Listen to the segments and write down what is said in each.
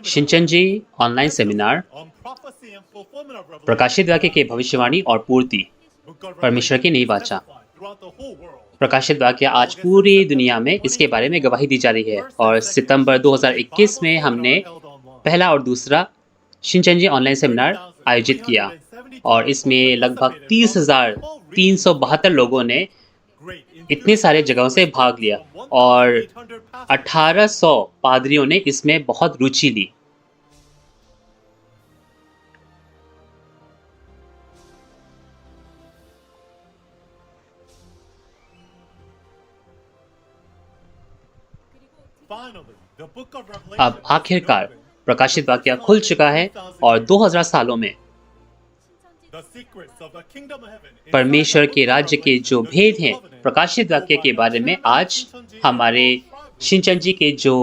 शिनचेनजी online seminar प्रकाशित वाक्य के भविष्यवाणी और पूर्ति परमेश्वर की नई वाचा। प्रकाशित वाक्य आज पूरी दुनिया में इसके बारे में गवाही दी जा रही है और सितंबर 2021 में हमने पहला और दूसरा शिनचेनजी ऑनलाइन सेमिनार आयोजित किया और इसमें लगभग 30,372 लोगों ने इतने सारे जगहों से भाग लिया और 1800 पादरियों ने इसमें बहुत रुचि ली। अब आखिरकार प्रकाशित वाक्य खुल चुका है और 2000 सालों में परमेश्वर के राज्य के जो भेद हैं प्रकाशित वाक्य के बारे में आज हमारे शिनचेनजी के जो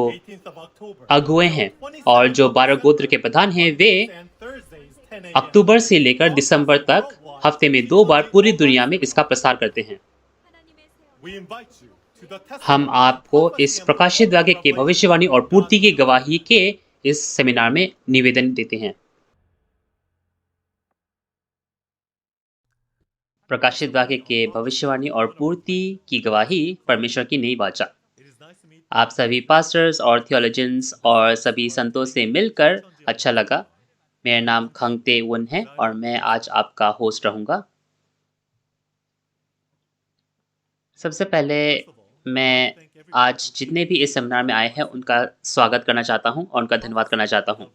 अगुए हैं और जो 12 गोत्र के प्रधान हैं वे अक्टूबर से लेकर दिसंबर तक हफ्ते में 2 बार पूरी दुनिया में इसका प्रसार करते हैं। हम आपको इस प्रकाशित वाक्य के भविष्यवाणी और पूर्ति की गवाही के इस सेमिनार में निवेदन देते हैं। प्रकाशित वाक्य के भविष्यवाणी और पूर्ति की गवाही परमेश्वर की नई वाचा। आप सभी पास्टर्स और थियोलॉजियंस और सभी संतों से मिलकर अच्छा लगा। मेरा नाम खंगते वन है और मैं आज आपका होस्ट रहूंगा। सबसे पहले मैं आज जितने भी इस सेमिनार में आए हैं उनका स्वागत करना चाहता हूं और उनका धन्यवाद करना चाहता हूं।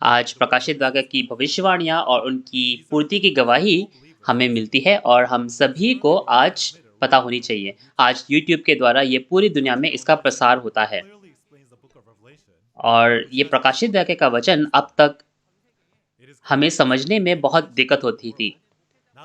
आज प्रकाशित वाक्य की भविष्यवाणियां और उनकी पूर्ति की गवाही हमें मिलती है और हम सभी को आज पता होनी चाहिए। आज YouTube के द्वारा ये पूरी दुनिया में इसका प्रसार होता है और ये प्रकाशित वाक्य का वचन अब तक हमें समझने में बहुत दिक्कत होती थी,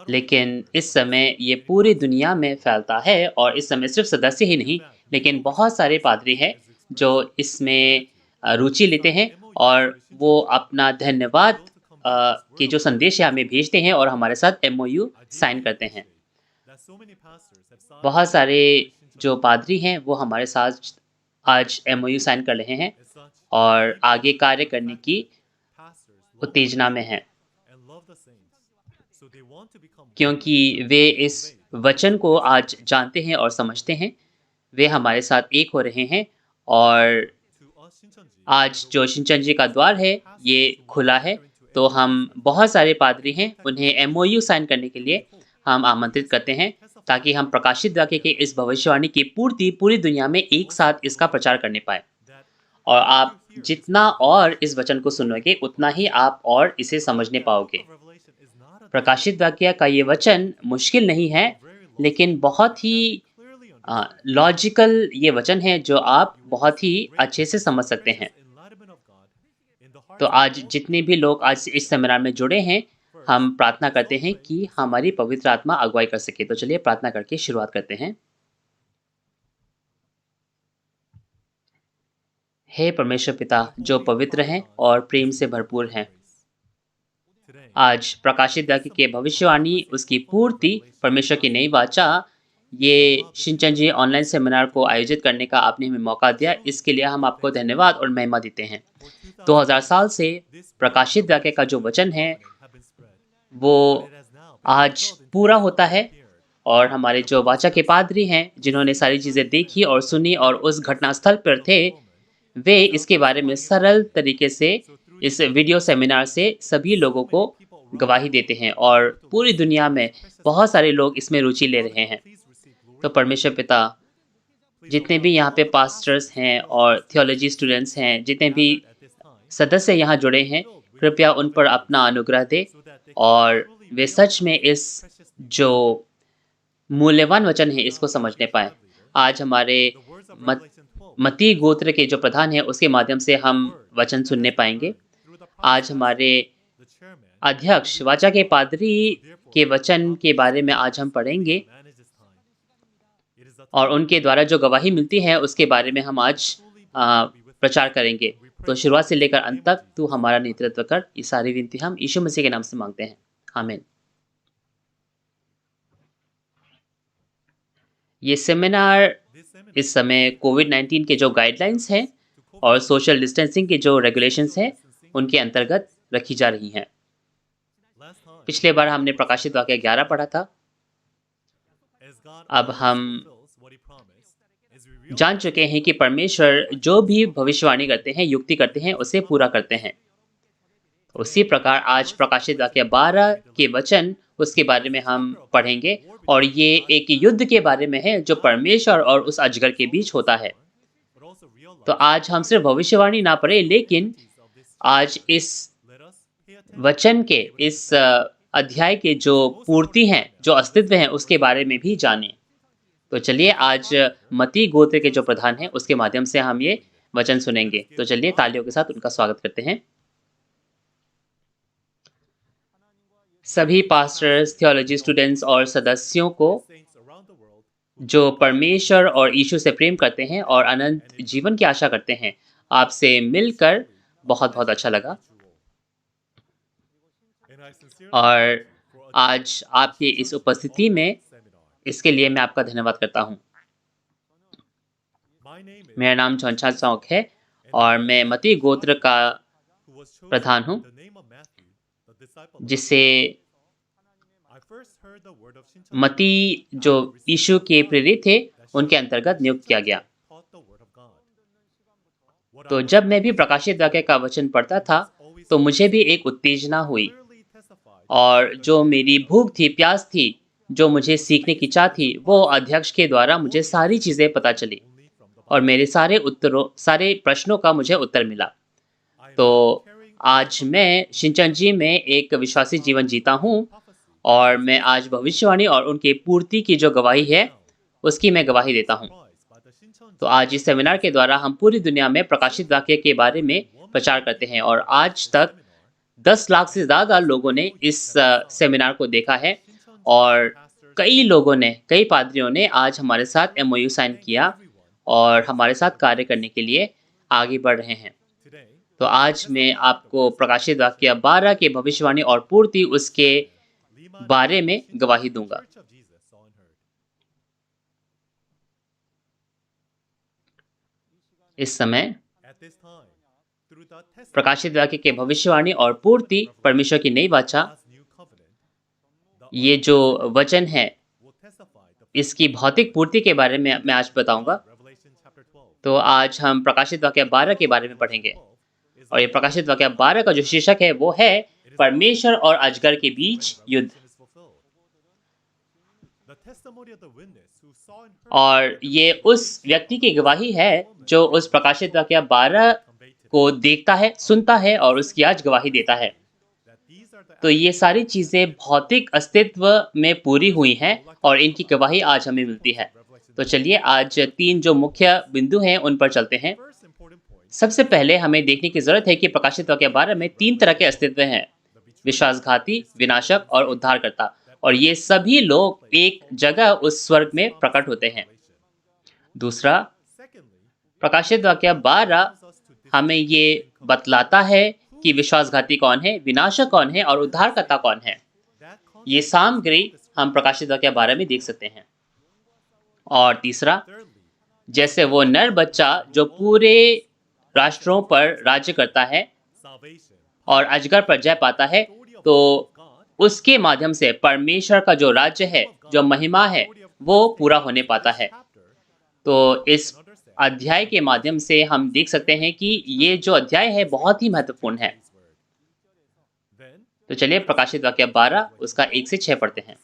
लेकिन इस समय ये पूरी दुनिया में फैलता है और इस समय सिर्फ सदस्य ही नहीं लेकिन बहुत सारे पादरी हैं जो इसमें रुचि लेते हैं और वो अपना धन्यवाद के जो संदेश है हमें भेजते हैं और हमारे साथ MOU साइन करते हैं। बहुत सारे जो पादरी हैं वो हमारे साथ आज MOU साइन कर रहे हैं और आगे कार्य करने की उत्तेजना में हैं, क्योंकि वे इस वचन को आज जानते हैं और समझते हैं। वे हमारे साथ एक हो रहे हैं और आज जो शिनचेनजी का द्वार है ये खुला है, तो हम बहुत सारे पादरी हैं उन्हें MOU साइन करने के लिए हम आमंत्रित करते हैं ताकि हम प्रकाशित वाक्य के इस भविष्यवाणी की पूर्ति पूरी दुनिया में एक साथ इसका प्रचार करने पाए। और आप जितना और इस वचन को सुनोगे उतना ही आप और इसे समझने पाओगे। प्रकाशित वाक्य का ये वचन मुश्किल नहीं है लेकिन बहुत ही लॉजिकल ये वचन है जो आप बहुत ही अच्छे से समझ सकते हैं। तो आज जितने भी लोग आज इस सेमिनार में जुड़े हैं हम प्रार्थना करते हैं कि हमारी पवित्र आत्मा अगुवाई कर सके। तो चलिए प्रार्थना करके शुरुआत करते हैं। हे परमेश्वर पिता जो पवित्र हैं और प्रेम से भरपूर हैं, आज प्रकाशित वाक्य के भविष्यवाणी उसकी पूर्ति परमेश्वर की नई वाचा ये शिनचेनजी ऑनलाइन सेमिनार को आयोजित करने का आपने हमें मौका दिया, इसके लिए हम आपको धन्यवाद और महिमा देते हैं। 2000 साल से प्रकाशित वाक्य का जो वचन है वो आज पूरा होता है और हमारे जो वाचा के पादरी हैं जिन्होंने सारी चीज़ें देखी और सुनी और उस घटनास्थल पर थे, वे इसके बारे में सरल तरीके से इस वीडियो सेमिनार से सभी लोगों को गवाही देते हैं और पूरी दुनिया में बहुत सारे लोग इसमें रुचि ले रहे हैं। तो परमेश्वर पिता जितने भी यहाँ पे पास्टर्स हैं और थियोलॉजी स्टूडेंट्स हैं, जितने भी सदस्य यहाँ जुड़े हैं, कृपया उन पर अपना अनुग्रह दे और वे सच में इस जो मूल्यवान वचन है इसको समझने पाए। आज हमारे मती गोत्र के जो प्रधान हैं उसके माध्यम से हम वचन सुनने पाएंगे। आज हमारे अध्यक्ष वाचा के पादरी के वचन के बारे में आज हम पढ़ेंगे और उनके द्वारा जो गवाही मिलती है उसके बारे में हम आज प्रचार करेंगे। तो शुरुआत से लेकर अंत तक तू हमारा नेतृत्व कर। ये सारी विनती हम यीशु मसीह के नाम से मांगते हैं, आमीन। ये सेमिनार इस समय कोविड-19 के जो गाइडलाइंस हैं और सोशल डिस्टेंसिंग के जो रेगुलेशंस हैं उनके अंतर्गत रखी जा रही हैं। पिछले बार हमने प्रकाशित वाक्य 11 पढ़ा था। अब हम जान चुके हैं कि परमेश्वर जो भी भविष्यवाणी करते हैं, युक्ति करते हैं, उसे पूरा करते हैं। उसी प्रकार आज प्रकाशित वाक्य 12 के वचन उसके बारे में हम पढ़ेंगे और ये एक युद्ध के बारे में है जो परमेश्वर और उस अजगर के बीच होता है। तो आज हम सिर्फ भविष्यवाणी ना पढ़े, लेकिन आज इस वचन के इस अध्याय के जो पूर्ति हैं, जो अस्तित्व हैं, उसके बारे में भी जानें। तो चलिए आज मती गोत्र के जो प्रधान हैं उसके माध्यम से हम ये वचन सुनेंगे। तो चलिए तालियों के साथ उनका स्वागत करते हैं। सभी पास्टर्स, थियोलॉजी स्टूडेंट्स और सदस्यों को जो परमेश्वर और यीशु से प्रेम करते हैं और अनंत जीवन की आशा करते हैं, आपसे मिलकर बहुत बहुत अच्छा लगा। और आज आपकी इस उपस्थिति में इसके लिए मैं आपका धन्यवाद करता हूँ। मेरा नाम चौंछा चौक है और मैं मती गोत्र का प्रधान हूँ, जिसे मती जो यीशु के प्रेरित थे उनके अंतर्गत नियुक्त किया गया। तो जब मैं भी प्रकाशित वाक्य का वचन पढ़ता था तो मुझे भी एक उत्तेजना हुई और जो मेरी भूख थी, प्यास थी, जो मुझे सीखने की चाह थी, वो अध्यक्ष के द्वारा मुझे सारी चीज़ें पता चली और मेरे सारे प्रश्नों का मुझे उत्तर मिला। तो आज मैं शिनचेनजी में एक विश्वासी जीवन जीता हूँ और मैं आज भविष्यवाणी और उनके पूर्ति की जो गवाही है उसकी मैं गवाही देता हूँ। तो आज इस सेमिनार के द्वारा हम पूरी दुनिया में प्रकाशित वाक्य के बारे में प्रचार करते हैं और आज तक 10 लाख से ज़्यादा लोगों ने इस सेमिनार को देखा है और कई पादरियों ने आज हमारे साथ MOU साइन किया और हमारे साथ कार्य करने के लिए आगे बढ़ रहे हैं। तो आज मैं आपको प्रकाशित वाक्य 12 के भविष्यवाणी और पूर्ति उसके बारे में गवाही दूंगा। इस समय प्रकाशित वाक्य के भविष्यवाणी और पूर्ति परमेश्वर की नई वाचा, ये जो वचन है इसकी भौतिक पूर्ति के बारे में मैं आज बताऊंगा। तो आज हम प्रकाशित वाक्य 12 के बारे में पढ़ेंगे और ये प्रकाशित वाक्य 12 का जो शीर्षक है वो है परमेश्वर और अजगर के बीच युद्ध। और ये उस व्यक्ति की गवाही है जो उस प्रकाशित वाक्य 12 को देखता है, सुनता है और उसकी आज गवाही देता है। तो ये सारी चीज़ें भौतिक अस्तित्व में पूरी हुई हैं और इनकी गवाही आज हमें मिलती है। तो चलिए आज 3 जो मुख्य बिंदु हैं उन पर चलते हैं। सबसे पहले हमें देखने की ज़रूरत है कि प्रकाशित वाक्य 12 में 3 तरह के अस्तित्व हैं: विश्वासघाती, विनाशक और उद्धारकर्ता। और ये सभी लोग एक जगह उस स्वर्ग में प्रकट होते हैं। दूसरा, प्रकाशित वाक्य 12 हमें ये बतलाता है कि विश्वासघाती कौन है, विनाशक कौन है और उद्धारकर्ता कौन है। ये सामग्री हम प्रकाशित वाक्य 12 में देख सकते हैं। और तीसरा, जैसे वो नर बच्चा जो पूरे राष्ट्रों पर राज्य करता है और अजगर पर जय पाता है, तो उसके माध्यम से परमेश्वर का जो राज्य है, जो महिमा है, वो पूरा होने पाता है। तो इस अध्याय के माध्यम से हम देख सकते हैं कि ये जो अध्याय है बहुत ही महत्वपूर्ण है। तो चलिए प्रकाशित वाक्य 12 उसका 1 से 6 पढ़ते हैं।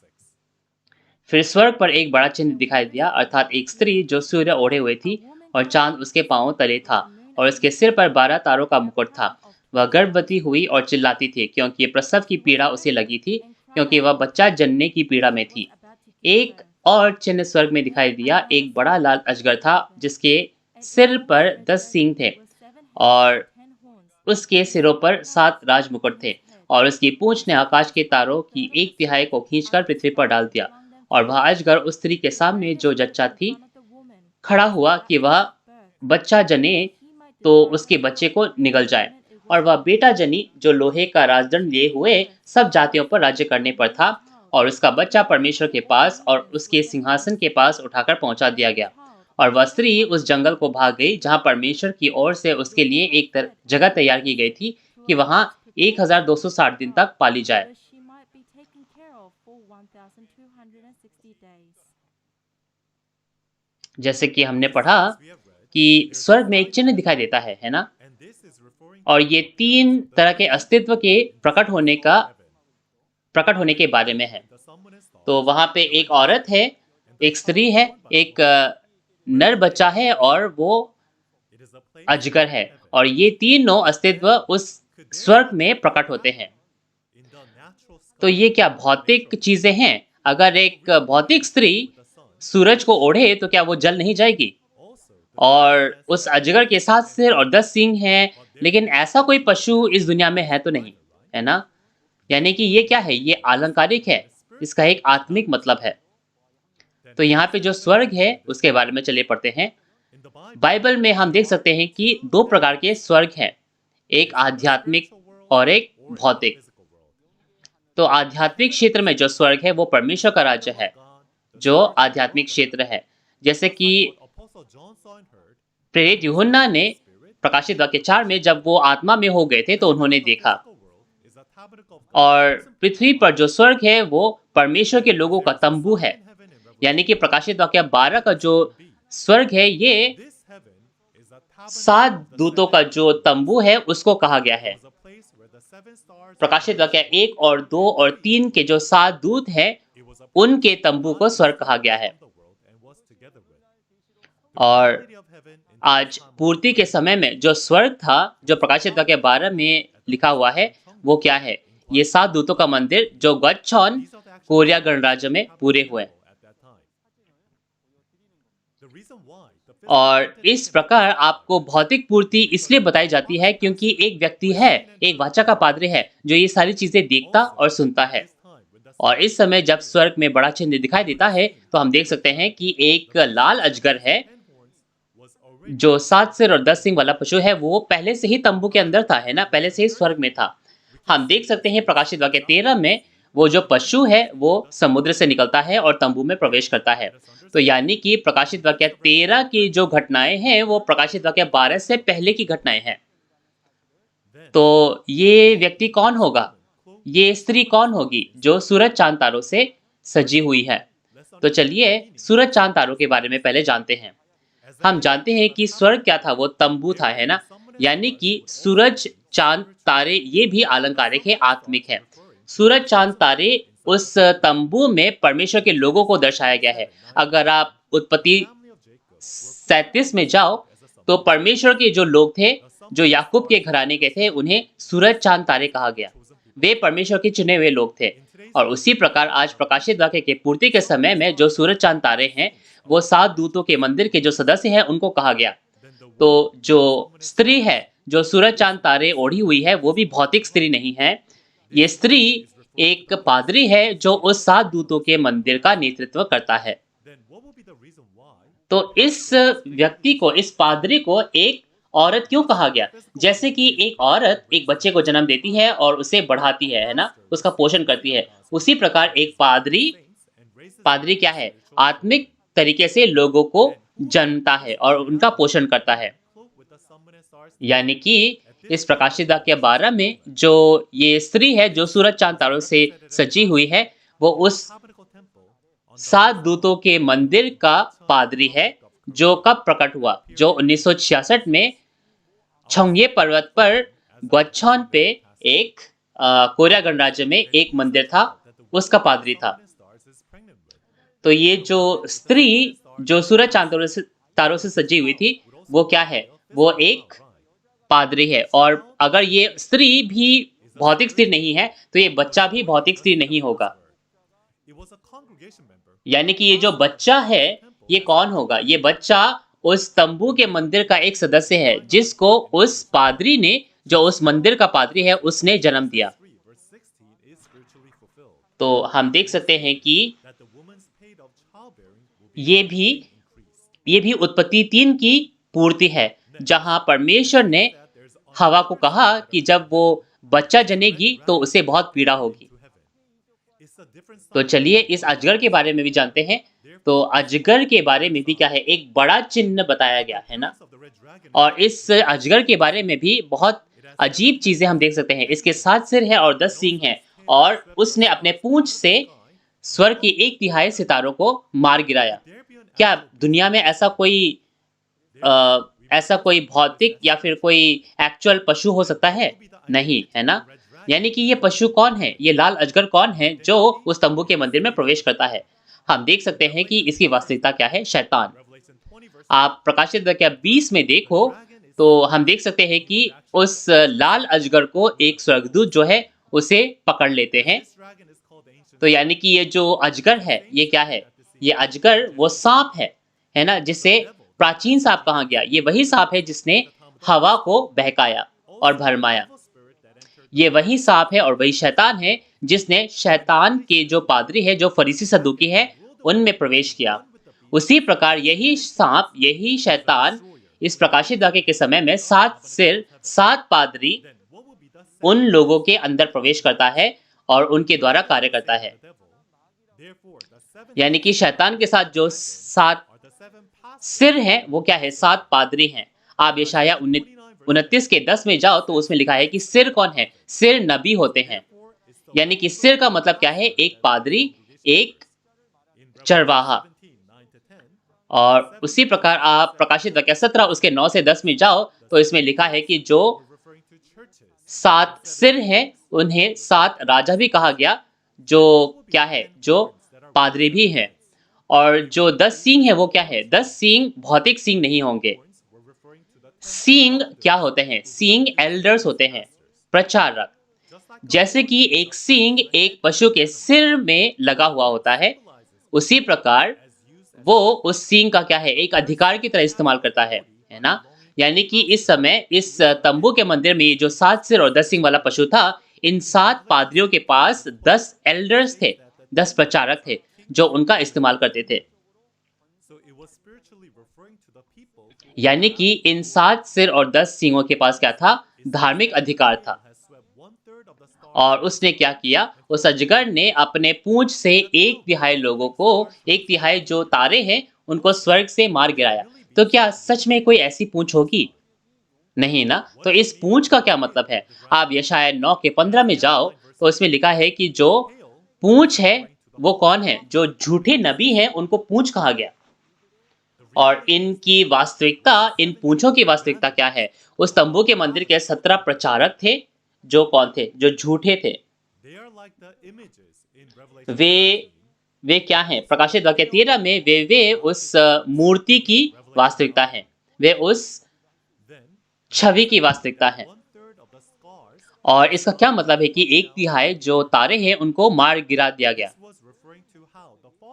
फिर स्वर्ग पर एक बड़ा चिन्ह दिखाई दिया, अर्थात एक स्त्री जो सूर्य ओढ़े हुए थी और चांद उसके पांवों तले था और उसके सिर पर 12 तारों का मुकुट था। वह गर्भवती हुई और चिल्लाती थी क्योंकि प्रसव की पीड़ा उसे लगी थी, क्योंकि वह बच्चा जनने की पीड़ा में थी। एक और चिन्ह स्वर्ग में दिखाई दिया, एक बड़ा लाल अजगर था जिसके सिर पर 10 सींग थे और उसके सिरों पर 7 राज मुकुट थे और उसकी पूंछ ने आकाश के तारों की 1/3 को खींचकर पृथ्वी पर डाल दिया। और वह अजगर उस स्त्री के सामने जो जच्चा थी खड़ा हुआ कि वह बच्चा जने तो उसके बच्चे को निगल जाए, और वह बेटा जनी जो लोहे का राजदंड लिए हुए सब जातियों पर राज्य करने पर था, और उसका बच्चा परमेश्वर के पास और उसके सिंहासन के पास उठाकर पहुंचा दिया गया। और वह स्त्री उस जंगल को भाग गई जहां परमेश्वर की ओर से उसके लिए एक जगह तैयार की गई थी कि वहां 1260 दिन तक पाली जाए। where she might be taken care of for 1260 days. जैसे कि हमने पढ़ा कि स्वर्ग में एक चिन्ह दिखाई देता है ना? और ये 3 तरह के अस्तित्व के प्रकट होने के बारे में है। तो वहाँ पे एक औरत है, एक स्त्री है, एक नर बच्चा है और वो अजगर है, और ये तीनों अस्तित्व उस स्वर्ग में प्रकट होते हैं। तो ये क्या भौतिक चीजें हैं? अगर एक भौतिक स्त्री सूरज को ओढ़े तो क्या वो जल नहीं जाएगी? और उस अजगर के 7 सिर और 10 सींग हैं, लेकिन ऐसा कोई पशु इस दुनिया में है तो नहीं, है ना? यानी कि ये क्या है? ये अलंकारिक है, इसका एक आत्मिक मतलब है। तो यहाँ पे जो स्वर्ग है उसके बारे में चलिए पढ़ते हैं। बाइबल में हम देख सकते हैं कि 2 प्रकार के स्वर्ग हैं, एक आध्यात्मिक और एक भौतिक। तो आध्यात्मिक क्षेत्र में जो स्वर्ग है वो परमेश्वर का राज्य है, जो आध्यात्मिक क्षेत्र है। जैसे कि प्रेरित यूहन्ना ने प्रकाशित वाक्य 4 में जब वो आत्मा में हो गए थे तो उन्होंने देखा, और पृथ्वी पर जो स्वर्ग है वो परमेश्वर के लोगों का तंबू है। यानी कि प्रकाशित वाक्य 12 का जो स्वर्ग है ये 7 दूतों का जो तंबू है उसको कहा गया है। प्रकाशित वाक्य 1 और 2 और 3 के जो 7 दूत हैं उनके तंबू को स्वर्ग कहा गया है। और आज पूर्ति के समय में जो स्वर्ग था, जो प्रकाशित वाक्य 12 में लिखा हुआ है, वो क्या है? ये 7 दूतों का मंदिर जो गच्छौन कोरिया गणराज्य में पूरे हुए। और इस प्रकार आपको भौतिक पूर्ति इसलिए बताई जाती है क्योंकि एक व्यक्ति है, एक वाचा का पाद्री है जो ये सारी चीजें देखता और सुनता है। और इस समय जब स्वर्ग में बड़ा चिन्ह दिखाई देता है तो हम देख सकते हैं कि एक लाल अजगर है जो 7 सिर और 10 सिंग वाला पशु है, वो पहले से ही तंबू के अंदर था, है ना? पहले से ही स्वर्ग में था। हम देख सकते हैं प्रकाशित वाक्य 13 में वो जो पशु है वो समुद्र से निकलता है और तंबू में प्रवेश करता है। तो यानी कि प्रकाशित वाक्य 13 की जो घटनाएं हैं वो प्रकाशित वाक्य 12 से पहले की घटनाएं हैं। तो ये व्यक्ति कौन होगा? ये स्त्री कौन होगी जो सूरज चांद तारों से सजी हुई है? तो चलिए सूरज चांद तारों के बारे में पहले जानते हैं। हम जानते हैं कि स्वर्ग क्या था? वो तंबू था, है ना? यानी कि सूरज चांद तारे ये भी अलंकारिक है, आत्मिक है। सूरज चांद तारे उस तंबू में परमेश्वर के लोगों को दर्शाया गया है। अगर आप उत्पत्ति 37 में जाओ तो परमेश्वर के जो लोग थे, जो याकूब के घराने के थे, उन्हें सूरज चांद तारे कहा गया। वे परमेश्वर के चुने हुए लोग थे। और उसी प्रकार आज प्रकाशित वाक्य के पूर्ति के समय में जो सूरज चांद तारे हैं वो 7 दूतों के मंदिर के जो सदस्य हैं उनको कहा गया। तो जो स्त्री है जो सूरज चांद तारे ओढ़ी हुई है वो भी भौतिक स्त्री नहीं है। ये स्त्री एक पादरी है जो उस 7 दूतों के मंदिर का नेतृत्व करता है। तो इस व्यक्ति को, इस पादरी को एक औरत क्यों कहा गया? जैसे कि एक औरत एक बच्चे को जन्म देती है और उसे बढ़ाती है ना? उसका पोषण करती है। उसी प्रकार एक पादरी क्या है? आत्मिक तरीके से लोगों को जन्मता है और उनका पोषण करता है। यानी कि इस प्रकाशित वाक्य 12 में जो ये स्त्री है जो सूरज चांद तारों से सजी हुई है, वो उस 7 दूतों के मंदिर का पादरी है जो कब प्रकट हुआ? जो 1966 में छंगे पर्वत पर ग्वच्छौन पे एक कोरिया गणराज्य में एक मंदिर था, उसका पादरी था। तो ये जो स्त्री जो सूरज चांद तारों से सजी हुई थी वो क्या है? वो एक पादरी है। और अगर ये स्त्री भी भौतिक स्त्री नहीं है तो ये बच्चा भी भौतिक स्त्री नहीं होगा। यानी कि ये जो बच्चा है ये कौन होगा? ये बच्चा उस तंबू के मंदिर का एक सदस्य है जिसको उस पादरी ने, जो उस मंदिर का पादरी है, उसने जन्म दिया। तो हम देख सकते हैं कि ये भी उत्पत्ति 3 की पूर्ति है, जहां परमेश्वर ने हवा को कहा कि जब वो बच्चा जनेगी तो उसे बहुत पीड़ा होगी। तो चलिए इस अजगर के बारे में भी जानते हैं। तो अजगर के बारे में भी क्या है, एक बड़ा चिन्ह बताया गया है ना। और इस अजगर के बारे में भी बहुत अजीब चीजें हम देख सकते हैं। इसके 7 सिर है और 10 सींग हैं, और उसने अपने पूंछ से स्वर्ग की 1/3 सितारों को मार गिराया। क्या दुनिया में अ, ऐसा कोई भौतिक या फिर कोई एक्चुअल पशु हो सकता है? नहीं, है ना? यानी कि ये पशु कौन है? ये लाल अजगर कौन है जो उस तंबू के मंदिर में प्रवेश करता है? हम देख सकते हैं कि इसकी वास्तविकता क्या है, शैतान। आप प्रकाशित वाक्य 20 में देखो, तो हम देख सकते हैं कि उस लाल अजगर को एक स्वर्गदूत जो है, उसे पकड़ लेते हैं। तो यानी कि ये जो अजगर है, ये क्या है? ये अजगर वो साँप है ना? जिसे प्राचीन साँप कहा गया। ये वही साँप है जिसने हवा को बहकाया और भरमाया। ये वही साँप है और वही शैतान है जिसने शैतान के जो पादरी है, जो फरीसी सदूकी है, उनमें प्रवेश किया। उसी प्रकार यही साँप, यही शैतान इस प्रकाशित वाक्य के समय में 7 सिर, 7 पादरी उन लोगों के अंदर प्रवेश करता है और उनके द्वारा कार्य करता है। यानी कि शैतान के साथ जो 7 सिर हैं, वो क्या है? 7 पादरी हैं। आप यशाया 29 के 10 में जाओ तो उसमें लिखा है कि सिर कौन है? सिर नबी होते हैं। यानी कि सिर का मतलब क्या है? एक पादरी, एक चरवाहा। और उसी प्रकार आप प्रकाशित वाक्य 17 उसके 9 से 10 में जाओ तो इसमें लिखा है कि जो 7 सिर हैं, उन्हें 7 राजा भी कहा गया, जो क्या है? जो पादरी भी हैं। और जो 10 सींग है वो क्या है? 10 सींग भौतिक सींग नहीं होंगे। सींग क्या होते हैं? सींग एल्डर्स होते हैं, प्रचारक। जैसे कि एक सींग एक पशु के सिर में लगा हुआ होता है, उसी प्रकार वो उस सींग का क्या है? एक अधिकार की तरह इस्तेमाल करता है ना? यानी कि इस समय इस तंबू के मंदिर में ये जो 7 सिर और 10 सींग वाला पशु था, इन 7 पादरियों के पास 10 एल्डर्स थे, 10 प्रचारक थे, जो उनका इस्तेमाल करते थे। यानी कि इन 7 सिर और 10 सींगों के पास क्या था? धार्मिक अधिकार था। और उसने क्या किया? उस अजगर ने अपने पूंछ से 1/3 लोगों को, 1/3 जो तारे हैं, उनको स्वर्ग से मार गिराया। तो क्या सच में कोई ऐसी पूंछ होगी? नहीं ना? तो इस पूंछ का क्या मतलब है? आप यशाया 9 के 15 में जाओ तो इसमें लिखा है कि जो पूंछ है वो कौन है? जो झूठे नबी हैं उनको पूंछ कहा गया। और इनकी वास्तविकता, इन पूंछों की वास्तविकता क्या है? उस तंबू के मंदिर के 17 प्रचारक थे, जो कौन थे? जो झूठे थे। वे वे क्या हैं? प्रकाशित वाक्य 13 में वे उस मूर्ति की वास्तविकता हैं। वे उस छवि की वास्तविकता हैं। और इसका क्या मतलब है कि 1/3 जो तारे हैं उनको मार गिरा दिया गया।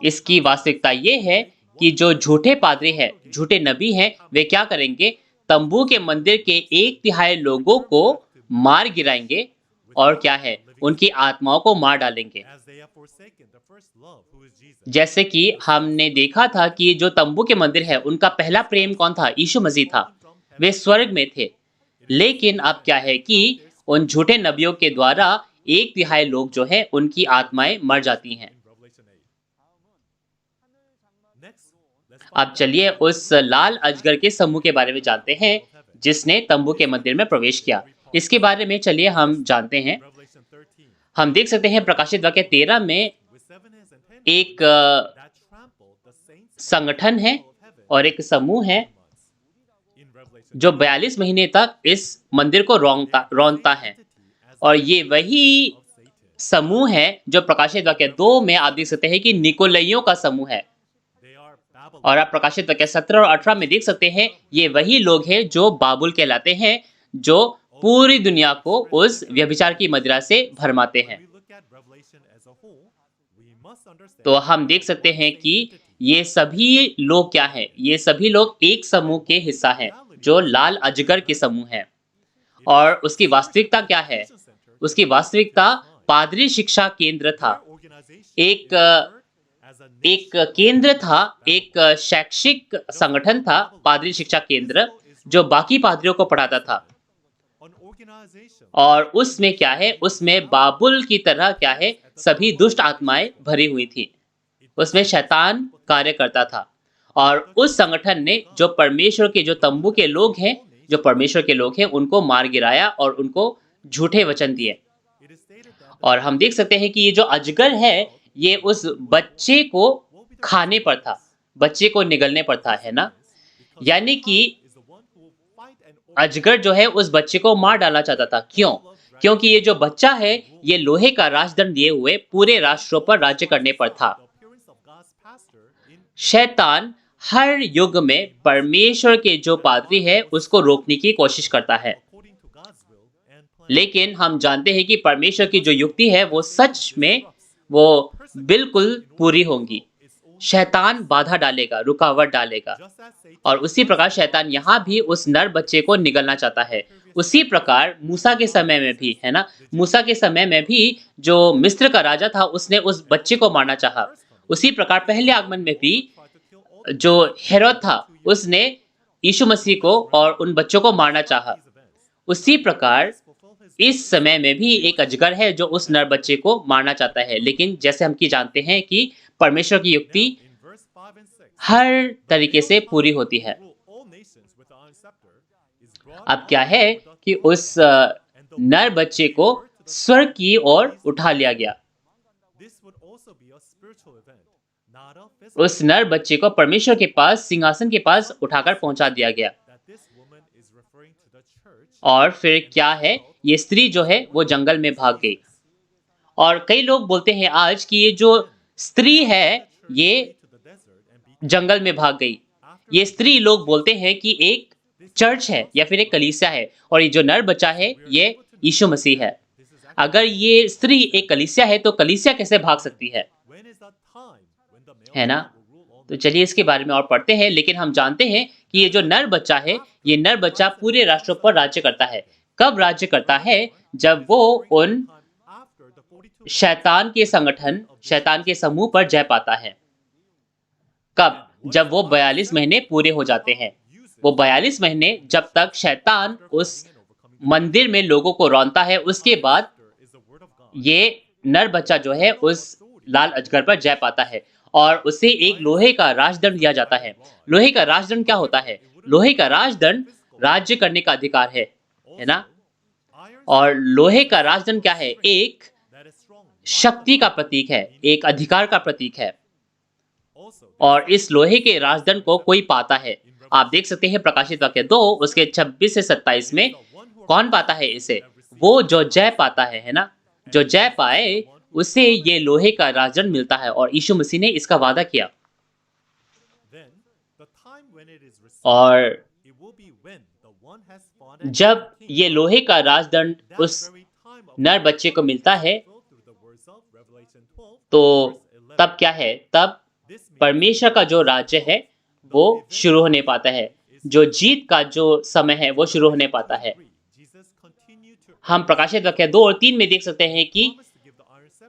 इसकी वास्तविकता ये है कि जो झूठे पादरी हैं, झूठे नबी हैं, वे क्या करेंगे? तंबू के मंदिर के 1/3 लोगों को मार गिराएंगे और क्या है? उनकी आत्माओं को मार डालेंगे। जैसे कि हमने देखा था कि जो तंबू के मंदिर है, उनका पहला प्रेम कौन था? यीशु मसीह था। वे स्वर्ग में थे। लेकिन अब क्या है कि उन झूठे नबियों के द्वारा 1/3 लोग जो हैं, उनकी आत्माएं मर जाती हैं। अब चलिए उस लाल अजगर के समूह के बारे में जानते हैं, जिसने तंबू के मंदिर में प्रवेश किया। इसके बारे में चलिए हम जानते हैं। हम देख सकते हैं प्रकाशित वाक्य 13 में एक संगठन है और एक समूह है जो 42 महीने तक इस मंदिर को रौंदता है। और ये वही समूह है जो प्रकाशित वाक्य 2 में आप देख सकते हैं कि निकोलइयों का समूह है। और आप प्रकाशित वाक्य 17 और 18 में देख सकते हैं, ये वही लोग हैं जो बाबुल कहलाते हैं, जो पूरी दुनिया को उस व्यभिचार की मदिरा से भरमाते हैं। तो हम देख सकते हैं कि ये सभी लोग क्या हैं? ये सभी लोग एक समूह के हिस्सा हैं, जो लाल अजगर के समूह है। और उसकी वास्तविकता क्या है? उसकी वास्तविकता पादरी शिक्षा केंद्र था। एक केंद्र था, एक शैक्षिक संगठन था, पादरी शिक्षा केंद्र, जो बाकी पादरियों को पढ़ाता था। और उसमें क्या है? उसमें बाबुल की तरह क्या है? सभी दुष्ट आत्माएं भरी हुई थी। उसमें शैतान कार्य करता था। और उस संगठन ने जो परमेश्वर के जो तंबू के लोग हैं, जो परमेश्वर के लोग हैं, उनको मार गिराया और उनको झूठे वचन दिए। और हम देख सकते हैं कि ये जो अजगर है, ये उस बच्चे को खाने पर था, बच्चे को निगलने पर था, है ना? यानी कि अजगर जो है उस बच्चे को मार डालना चाहता था। क्यों? क्योंकि ये जो बच्चा है, ये लोहे का राजदंड लिए हुए पूरे राष्ट्रों पर राज्य करने पर था। शैतान हर युग में परमेश्वर के जो पादरी है उसको रोकने की कोशिश करता है, लेकिन हम जानते हैं कि परमेश्वर की जो युक्ति है वो सच में वो बिल्कुल पूरी होंगी। शैतान बाधा डालेगा, रुकावट डालेगा, और उसी प्रकार शैतान यहाँ भी उस नर बच्चे को निगलना चाहता है। उसी प्रकार मूसा के समय में भी, है ना? मूसा के समय में भी जो मिस्र का राजा था उसने उस बच्चे को मारना चाहा। उसी प्रकार पहले आगमन में भी जो हेरोद था उसने यीशु मसीह को और उन बच्चों को मारना चाहा। उसी प्रकार इस समय में भी एक अजगर है जो उस नर बच्चे को मारना चाहता है, लेकिन जैसे हम की जानते हैं कि परमेश्वर की युक्ति हर तरीके से पूरी होती है। अब क्या है कि उस नर बच्चे को स्वर्ग की ओर उठा लिया गया। उस नर बच्चे को परमेश्वर के पास, सिंहासन के पास उठाकर पहुंचा दिया गया। और फिर क्या है, ये स्त्री जो है वो जंगल में भाग गई। और कई लोग बोलते हैं आज कि ये जो स्त्री है ये जंगल में भाग गई। ये स्त्री लोग बोलते हैं कि एक चर्च है या फिर एक कलीसिया है, और ये जो नर बच्चा है ये यीशु मसीह है। अगर ये स्त्री एक कलीसिया है तो कलीसिया कैसे भाग सकती है ना? तो चलिए इसके बारे में और पढ़ते हैं, लेकिन हम जानते हैं कि ये जो नर बच्चा है, ये नर बच्चा पूरे राष्ट्रों पर राज्य करता है। कब राज्य करता है? जब वो उन शैतान के संगठन, शैतान के समूह पर जय पाता है। कब? जब वो 42 महीने पूरे हो जाते हैं। वो 42 महीने जब तक शैतान उस मंदिर में लोगों को रौंदता है, उसके बाद ये नर बच्चा जो है उस लाल अजगर पर जय पाता है और उसे एक लोहे का राजदंड दिया जाता है। लोहे का राजदंड क्या होता है? लोहे का राजदंड राज्य करने का अधिकार है ना? और लोहे का राजदंड क्या है? एक शक्ति का प्रतीक है, एक अधिकार का प्रतीक है। और इस लोहे के राजदंड को कोई पाता है। आप देख सकते हैं प्रकाशित वाक्य 2 उसके 26 से 27 में कौन पाता है इसे? वो जो जय पाता है ना? जो जय पाए उसे ये लोहे का राजदंड मिलता है, और यीशु मसीह ने इसका वादा किया। और जब ये लोहे का राजदंड उस नर बच्चे को मिलता है तो तब क्या है? तब परमेश्वर का जो राज्य है वो शुरू होने पाता है। जो जीत का जो समय है वो शुरू होने पाता है। हम प्रकाशित वाक्य 2 और 3 में देख सकते हैं कि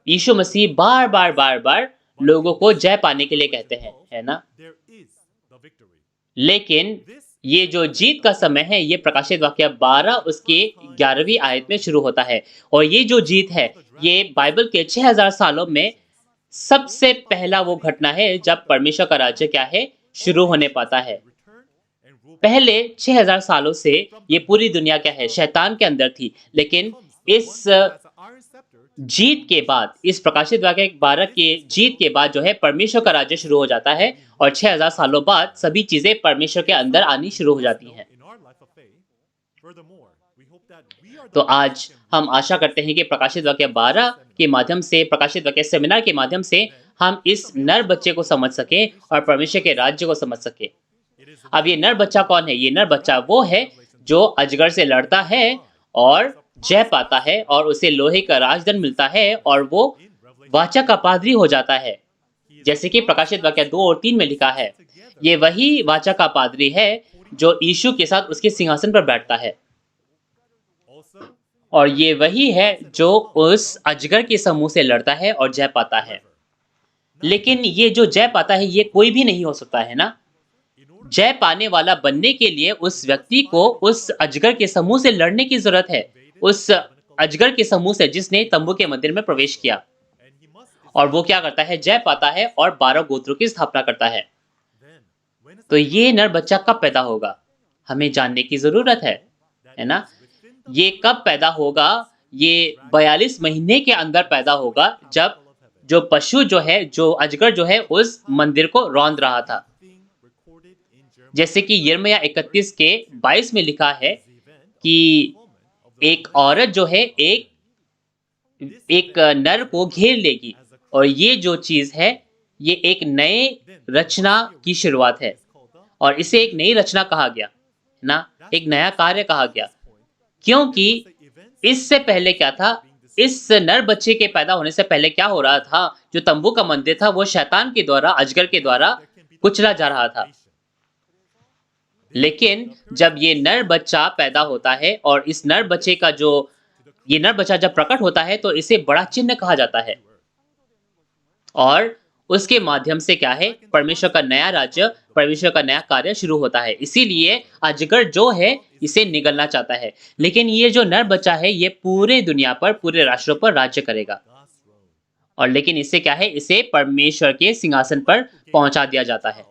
यीशु मसीह बार बार लोगों को जय पाने के लिए कहते हैं, है ना? लेकिन ये जो जीत का समय है ये प्रकाशित वाक्य 12 उसके 11वीं आयत में शुरू होता है। और ये जो जीत है ये बाइबल के 6000 सालों में सबसे पहला वो घटना है जब परमेश्वर का राज्य क्या है? शुरू होने पाता है। पहले 6000 सालों से ये पूरी दुनिया क्या है? शैतान के अंदर थी, लेकिन इस जीत के बाद, इस प्रकाशित वाक्य 12 के जीत के बाद जो है परमेश्वर का राज्य शुरू हो जाता है और 6000 सालों बाद सभी चीजें परमेश्वर के अंदर आनी शुरू हो जाती हैं। तो आज हम आशा करते हैं कि प्रकाशित वाक्य 12 के माध्यम से, प्रकाशित वाक्य सेमिनार के माध्यम से हम इस नर बच्चे को समझ सके और परमेश्वर के राज्य को समझ सके। अब ये नर बच्चा कौन है? ये नर बच्चा वो है जो अजगर से लड़ता है और जय पाता है और उसे लोहे का राजदंड मिलता है और वो वाचा का पादरी हो जाता है, जैसे कि प्रकाशित वाक्य 2 और 3 में लिखा है। ये वही वाचा का पादरी है जो यीशु के साथ उसके सिंहासन पर बैठता है, और ये वही है जो उस अजगर के समूह से लड़ता है और जय पाता है। लेकिन ये जो जय पाता है ये कोई भी नहीं हो सकता है ना? जय पाने वाला बनने के लिए उस व्यक्ति को उस अजगर के समूह से लड़ने की जरूरत है, उस अजगर के समूह से जिसने तंबू के मंदिर में प्रवेश किया। और वो क्या करता है, जय पाता है और 12 गोत्रों की स्थापना करता है। तो ये नर बच्चा कब पैदा होगा, हमें जानने की जरूरत है ना। ये कब पैदा होगा, ये 42 महीने के अंदर पैदा होगा, जब जो पशु जो है, जो अजगर जो है, उस मंदिर को रौंद रहा था। जैसे कि यिर्मयाह 31 के 22 में लिखा है कि एक औरत जो है एक नर को घेर लेगी, और ये जो चीज है, ये एक नए रचना की शुरुआत है, और इसे एक नई रचना कहा गया ना, एक नया कार्य कहा गया। क्योंकि इससे पहले क्या था, इस नर बच्चे के पैदा होने से पहले क्या हो रहा था, जो तंबू का मंदिर था वो शैतान के द्वारा, अजगर के द्वारा कुचला जा रहा था। लेकिन जब ये नर बच्चा पैदा होता है, और इस नर बच्चे का जो ये नर बच्चा जब प्रकट होता है, तो इसे बड़ा चिन्ह कहा जाता है, और उसके माध्यम से क्या है, परमेश्वर का नया राज्य, परमेश्वर का नया कार्य शुरू होता है। इसीलिए अजगर जो है इसे निगलना चाहता है, लेकिन ये जो नर बच्चा है ये पूरे दुनिया पर, पूरे राष्ट्रों पर राज्य करेगा, और लेकिन इससे क्या है, इसे परमेश्वर के सिंहासन पर पहुंचा दिया जाता है।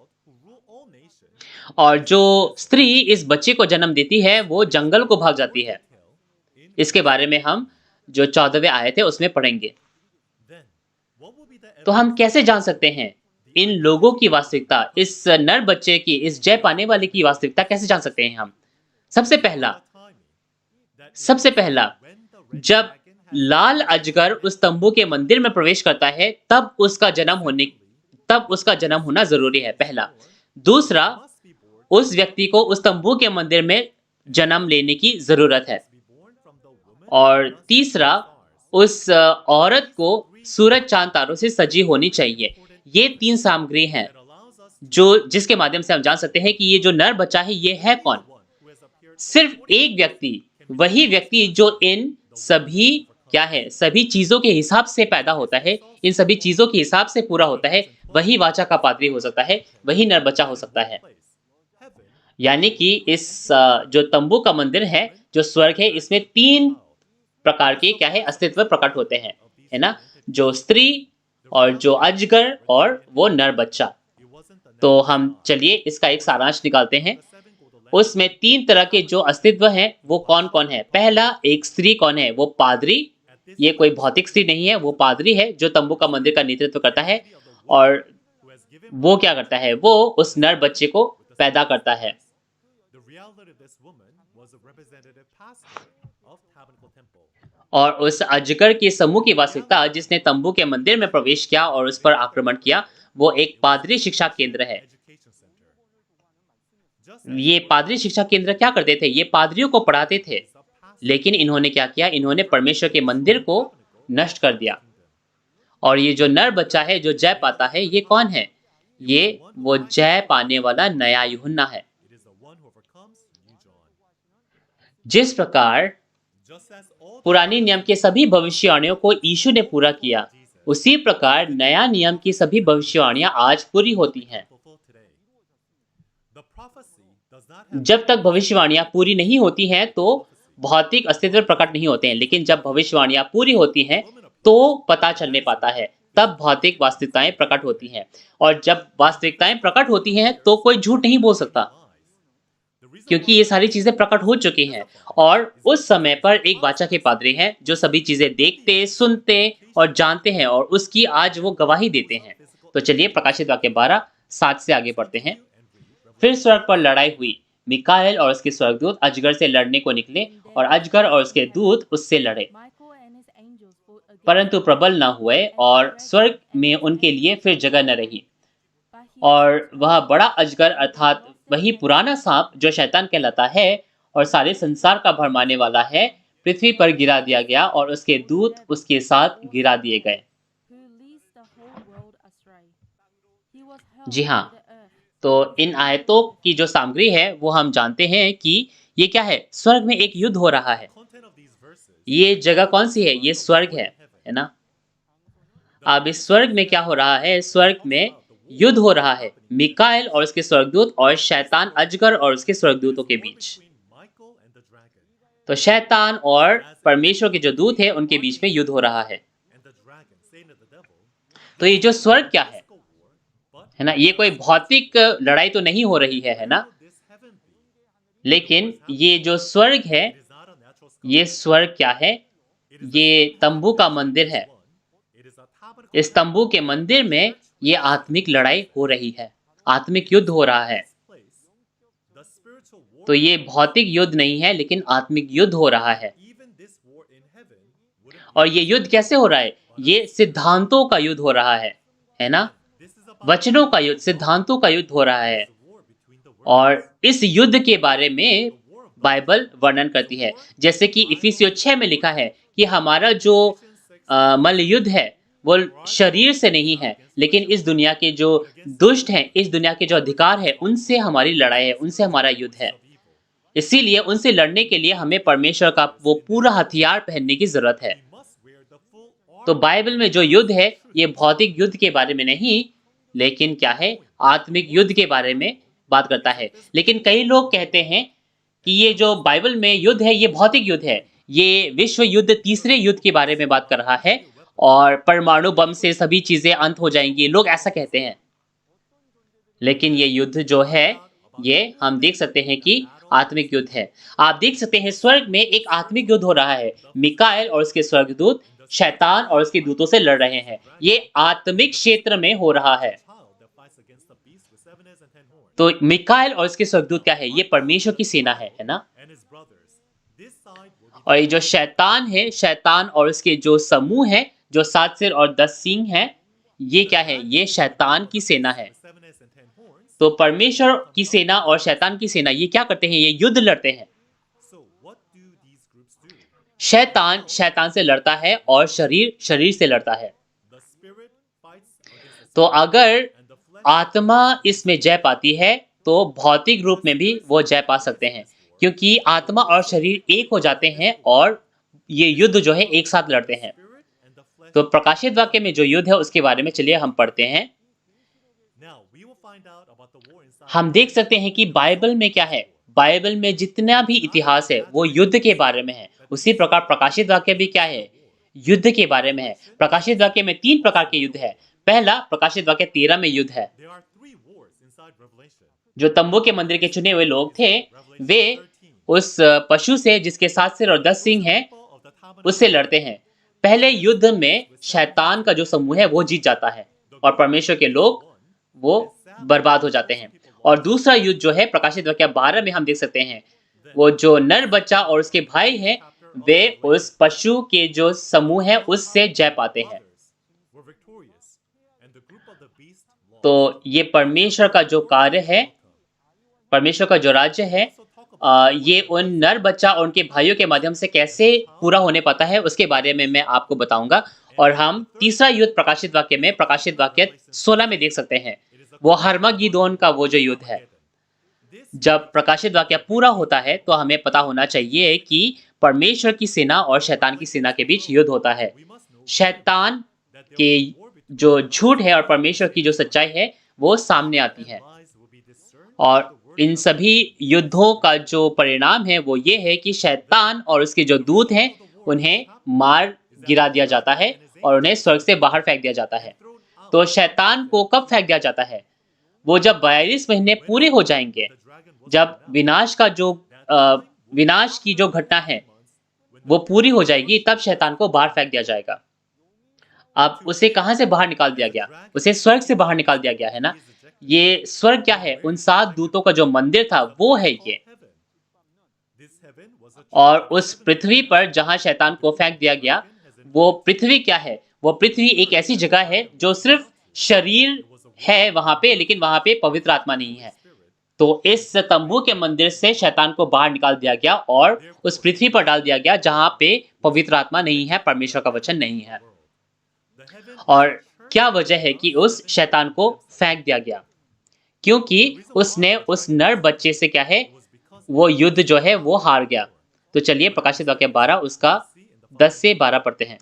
और जो स्त्री इस बच्चे को जन्म देती है वो जंगल को भाग जाती है। इसके बारे में हम जो 14वें आयत है उसमें पढ़ेंगे। तो हम कैसे जान सकते हैं इन लोगों की वास्तविकता, इस नर बच्चे की, इस जय पाने वाले की वास्तविकता कैसे जान सकते हैं हम? सबसे पहला, जब लाल अजगर उस तंबू के मंदिर में प्रवेश करता है, तब उसका जन्म होना जरूरी है, पहला। दूसरा, उस व्यक्ति को उस तंबू के मंदिर में जन्म लेने की जरूरत है। और तीसरा, उस औरत को सूरज चांद तारों से सजी होनी चाहिए। ये 3 सामग्री हैं जिसके माध्यम से हम जान सकते हैं कि ये जो नर बच्चा है ये है कौन। सिर्फ एक व्यक्ति, वही व्यक्ति जो इन सभी क्या है, सभी चीजों के हिसाब से पैदा होता है, इन सभी चीजों के हिसाब से पूरा होता है, वही वाचा का पात्री हो सकता है, वही नर बच्चा हो सकता है। यानी कि इस जो तंबू का मंदिर है, जो स्वर्ग है, इसमें 3 प्रकार के क्या है, अस्तित्व प्रकट होते हैं, है ना, जो स्त्री और जो अजगर और वो नर बच्चा। तो हम चलिए इसका एक सारांश निकालते हैं। उसमें 3 तरह के जो अस्तित्व हैं वो कौन कौन है। पहला, एक स्त्री कौन है, वो पादरी। ये कोई भौतिक स्त्री नहीं है, वो पादरी है जो तंबू का मंदिर का नेतृत्व करता है, और वो क्या करता है, वो उस नर बच्चे को पैदा करता है। और उस अजगर के समूह की वास्तविकता, जिसने तंबू के मंदिर में प्रवेश किया और उस पर आक्रमण किया, वो एक पादरी शिक्षा केंद्र है। ये पादरी शिक्षा केंद्र क्या करते थे, ये पादरियों को पढ़ाते थे, लेकिन इन्होंने क्या किया, इन्होंने परमेश्वर के मंदिर को नष्ट कर दिया। और ये जो नर बच्चा है जो जय पाता है, ये कौन है, ये वो जय पाने वाला नया यूहन्ना है। जिस प्रकार पुराने नियम के सभी भविष्यवाणियों को यीशु ने पूरा किया, उसी प्रकार नया नियम की सभी भविष्यवाणियां आज पूरी होती हैं। जब तक भविष्यवाणियां पूरी नहीं होती हैं तो भौतिक अस्तित्व प्रकट नहीं होते हैं, लेकिन जब भविष्यवाणियां पूरी होती हैं तो पता चलने पाता है, तब भौतिक वास्तविकताएं प्रकट होती हैं। और जब वास्तविकताएं प्रकट होती हैं तो कोई झूठ नहीं बोल सकता, क्योंकि ये सारी चीजें प्रकट हो चुकी हैं। और उस समय पर एक वाचा के पादरी हैं जो सभी चीजें देखते, सुनते और जानते हैं, और उसकी आज वो गवाही देते हैं। तो चलिए प्रकाशित वाक्य 12:7 से आगे पढ़ते हैं। फिर स्वर्ग पर लड़ाई हुई, मिकाएल और उसके स्वर्गदूत अजगर से लड़ने को निकले, और अजगर और उसके दूत उससे लड़े, परंतु प्रबल न हुए, और स्वर्ग में उनके लिए फिर जगह न रही। और वह बड़ा अजगर अर्थात वही पुराना सांप जो शैतान कहलाता है और सारे संसार का भरमाने वाला है, पृथ्वी पर गिरा दिया गया, और उसके दूत उसके साथ गिरा दिए गए। जी हाँ, तो इन आयतों की जो सामग्री है वो हम जानते हैं कि ये क्या है, स्वर्ग में एक युद्ध हो रहा है। ये जगह कौन सी है, ये स्वर्ग है ना। अब इस स्वर्ग में क्या हो रहा है, स्वर्ग में युद्ध हो रहा है मिकाएल और उसके स्वर्गदूत और शैतान अजगर और उसके स्वर्गदूतों के बीच। तो शैतान और परमेश्वर के जो दूत है उनके बीच में युद्ध हो रहा है। तो ये जो स्वर्ग क्या है ना, ये कोई भौतिक लड़ाई तो नहीं हो रही है ना? लेकिन ये जो स्वर्ग है, ये स्वर्ग क्या है? ये तंबू का मंदिर है। इस तंबू के मंदिर में ये आत्मिक लड़ाई हो रही है, आत्मिक युद्ध हो रहा है। तो ये भौतिक युद्ध नहीं है, लेकिन आत्मिक युद्ध हो रहा है। और ये युद्ध कैसे हो रहा है? ये सिद्धांतों का युद्ध हो रहा है ना? वचनों का युद्ध, सिद्धांतों का युद्ध हो रहा है। और इस युद्ध के बारे में बाइबल वर्णन करती है। जैसे कि इफिसियों 6 में लिखा है कि हमारा जो मल्ल युद्ध है, वो शरीर से नहीं है, लेकिन इस दुनिया के जो दुष्ट हैं, इस दुनिया के जो अधिकार हैं, उनसे हमारी लड़ाई है, उनसे हमारा युद्ध है। इसीलिए उनसे लड़ने के लिए हमें परमेश्वर का वो पूरा हथियार पहनने की ज़रूरत है। तो बाइबल में जो युद्ध है, ये भौतिक युद्ध के बारे में नहीं, लेकिन क्या है? आत्मिक युद्ध के बारे में बात करता है। लेकिन कई लोग कहते हैं कि ये जो बाइबल में युद्ध है, ये भौतिक युद्ध है। ये विश्व युद्ध, तीसरे युद्ध के बारे में बात कर रहा है और परमाणु बम से सभी चीज़ें अंत हो जाएँगी, लोग ऐसा कहते हैं। लेकिन ये युद्ध जो है, ये हम देख सकते हैं कि आत्मिक युद्ध है। आप देख सकते हैं स्वर्ग में एक आत्मिक युद्ध हो रहा है। मिकाएल और उसके स्वर्गदूत शैतान और उसके दूतों से लड़ रहे हैं। ये आत्मिक क्षेत्र में हो रहा है। तो मिकाएल और उसके स्वर्गदूत क्या है? ये परमेश्वर की सेना है ना? और ये जो शैतान है, शैतान और उसके जो समूह है, जो 7 सिर और 10 सींग हैं, ये क्या है? ये शैतान की सेना है। तो परमेश्वर की सेना और शैतान की सेना ये क्या करते हैं? ये युद्ध लड़ते हैं। शैतान शैतान से लड़ता है और शरीर शरीर से लड़ता है। तो अगर आत्मा इसमें जय पाती है, तो भौतिक रूप में भी वो जय पा सकते हैं, क्योंकि आत्मा और शरीर एक हो जाते हैं और ये युद्ध जो है एक साथ लड़ते हैं। तो प्रकाशित वाक्य में जो युद्ध है उसके बारे में चलिए हम पढ़ते हैं। हम देख सकते हैं कि बाइबल में क्या है? बाइबल में जितना भी इतिहास है वो युद्ध के बारे में है। उसी प्रकार प्रकाशित वाक्य भी क्या है? युद्ध के बारे में है। प्रकाशित वाक्य में 3 प्रकार के युद्ध है। पहला प्रकाशित वाक्य 13 में युद्ध है। जो तंबू के मंदिर के चुने हुए लोग थे, वे उस पशु से जिसके 7 सिर और 10 सींग हैं, उससे लड़ते हैं। पहले युद्ध में शैतान का जो समूह है वो जीत जाता है और परमेश्वर के लोग वो बर्बाद हो जाते हैं। और दूसरा युद्ध जो है प्रकाशित वाक्य 12 में हम देख सकते हैं, वो जो नर बच्चा और उसके भाई हैं, वे उस पशु के जो समूह है उससे जय पाते हैं। तो ये परमेश्वर का जो कार्य है, परमेश्वर का जो राज्य है, ये उन नर बच्चा और उनके भाइयों के माध्यम से कैसे पूरा होने पाता है, उसके बारे में मैं आपको बताऊंगा। और हम तीसरा युद्ध प्रकाशित वाक्य में, प्रकाशित वाक्य 16 में देख सकते हैं, वो हर्मगिदोन का वो जो युद्ध है। जब प्रकाशित वाक्य पूरा होता है तो हमें पता होना चाहिए कि परमेश्वर की सेना और शैतान की सेना के बीच युद्ध होता है। शैतान के जो झूठ है और परमेश्वर की जो सच्चाई है वो सामने आती है। और इन सभी युद्धों का जो परिणाम है वो ये है कि शैतान और उसके जो दूत हैं उन्हें मार गिरा दिया जाता है और उन्हें स्वर्ग से बाहर फेंक दिया जाता है। तो शैतान को कब फेंक दिया जाता है? वो जब 42 महीने पूरे हो जाएंगे, जब विनाश की जो घटना है वो पूरी हो जाएगी, तब शैतान को बाहर फेंक दिया जाएगा। अब उसे कहाँ से बाहर निकाल दिया गया? उसे स्वर्ग से बाहर निकाल दिया गया है ना? ये स्वर्ग क्या है? उन 7 दूतों का जो मंदिर था वो है ये। और उस पृथ्वी पर जहाँ शैतान को फेंक दिया गया, वो पृथ्वी क्या है? वो पृथ्वी एक ऐसी जगह है जो सिर्फ शरीर है वहाँ पे, लेकिन वहाँ पे पवित्र आत्मा नहीं है। तो इस तंबू के मंदिर से शैतान को बाहर निकाल दिया गया और उस पृथ्वी पर डाल दिया गया जहाँ पे पवित्र आत्मा नहीं है, परमेश्वर का वचन नहीं है। और क्या वजह है कि उस शैतान को फेंक दिया गया? क्योंकि उसने उस नर बच्चे से क्या है, वो युद्ध जो है वो हार गया। तो चलिए प्रकाशित वाक्य 12 उसका 10 से 12 पढ़ते हैं।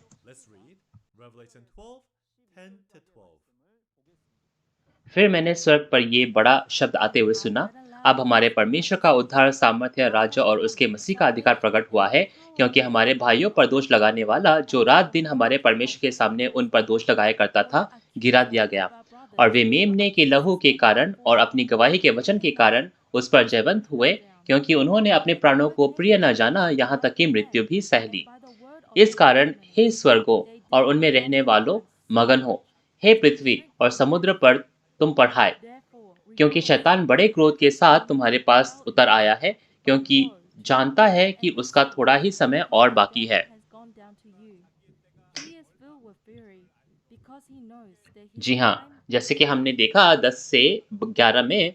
फिर मैंने स्वर्ग पर ये बड़ा शब्द आते हुए सुना, अब हमारे परमेश्वर का उद्धार, सामर्थ्य, राज्य और उसके मसीह का अधिकार प्रकट हुआ है, क्योंकि हमारे भाइयों पर दोष लगाने वाला, जो रात दिन हमारे परमेश्वर के सामने उन पर दोष लगाया करता था, गिरा दिया गया। और वे मेमने के लहू के कारण और अपनी गवाही के वचन के कारण उस पर जयवंत हुए, क्योंकि उन्होंने अपने प्राणों को प्रिय न जाना, यहाँ तक कि मृत्यु भी सह ली। इस कारण हे स्वर्गों और उनमें रहने वालों, मगन हो। हे पृथ्वी और समुद्र पर तुम पर हाय, क्योंकि शैतान बड़े क्रोध के साथ तुम्हारे पास उतर आया है, क्योंकि जानता है कि उसका थोड़ा ही समय और बाकी है। जी हाँ, जैसे कि हमने देखा 10 से 11 में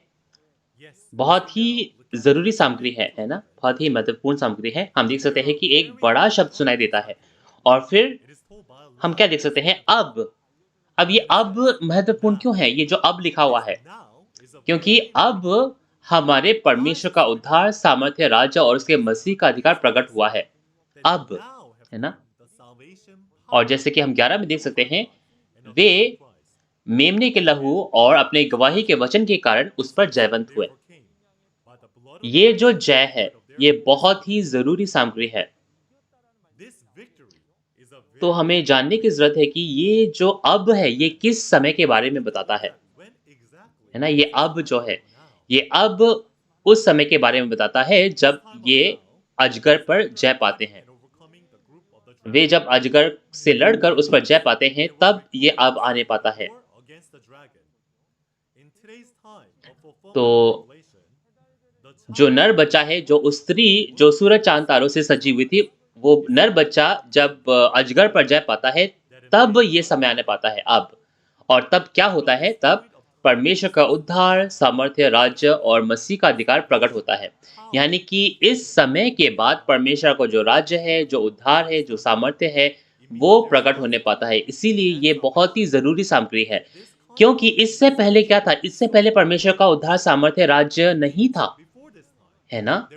बहुत ही ज़रूरी सामग्री है ना? बहुत ही महत्वपूर्ण सामग्री है। हम देख सकते हैं कि एक बड़ा शब्द सुनाई देता है और फिर हम क्या देख सकते हैं अब? अब ये अब महत्वपूर्ण क्यों है? ये जो अब लिखा हुआ है, क्योंकि अब हमारे परमेश्वर का उद्धार, सामर्थ्य, राज्य और उसके मसीह का अधिकार प्रकट हुआ है। अब, है ना? और जैसे कि हम 11 में देख सकते हैं, वे मेमने के लहू और अपने गवाही के वचन के कारण उस पर जयवंत हुए। ये जो जय है, ये बहुत ही ज़रूरी सामग्री है। तो हमें जानने की ज़रूरत है कि ये जो अब है, ये किस समय के बारे में बताता है ना? ये अब जो है, ये अब उस समय के बारे में बताता है जब ये अजगर पर जय पाते हैं। वे जब अजगर से लड़कर उस पर जय पाते हैं, तब ये अब आने पाता है। तो जो नर बच्चा है, जो उस स्त्री जो सूरज चाँद तारों से सजी हुई थी, वो नर बच्चा जब अजगर पर जय पाता है, तब ये समय आने पाता है अब। और तब क्या होता है? तब परमेश्वर का उद्धार, सामर्थ्य, राज्य और मसीह का अधिकार प्रकट होता है। यानी कि इस समय के बाद परमेश्वर को जो राज्य है, जो उद्धार है, जो सामर्थ्य है, वो प्रकट होने पाता है। इसीलिए ये बहुत ही ज़रूरी सामग्री है। क्योंकि इससे पहले क्या था? इससे पहले परमेश्वर का उद्धार, सामर्थ्य, राज्य नहीं था, है ना?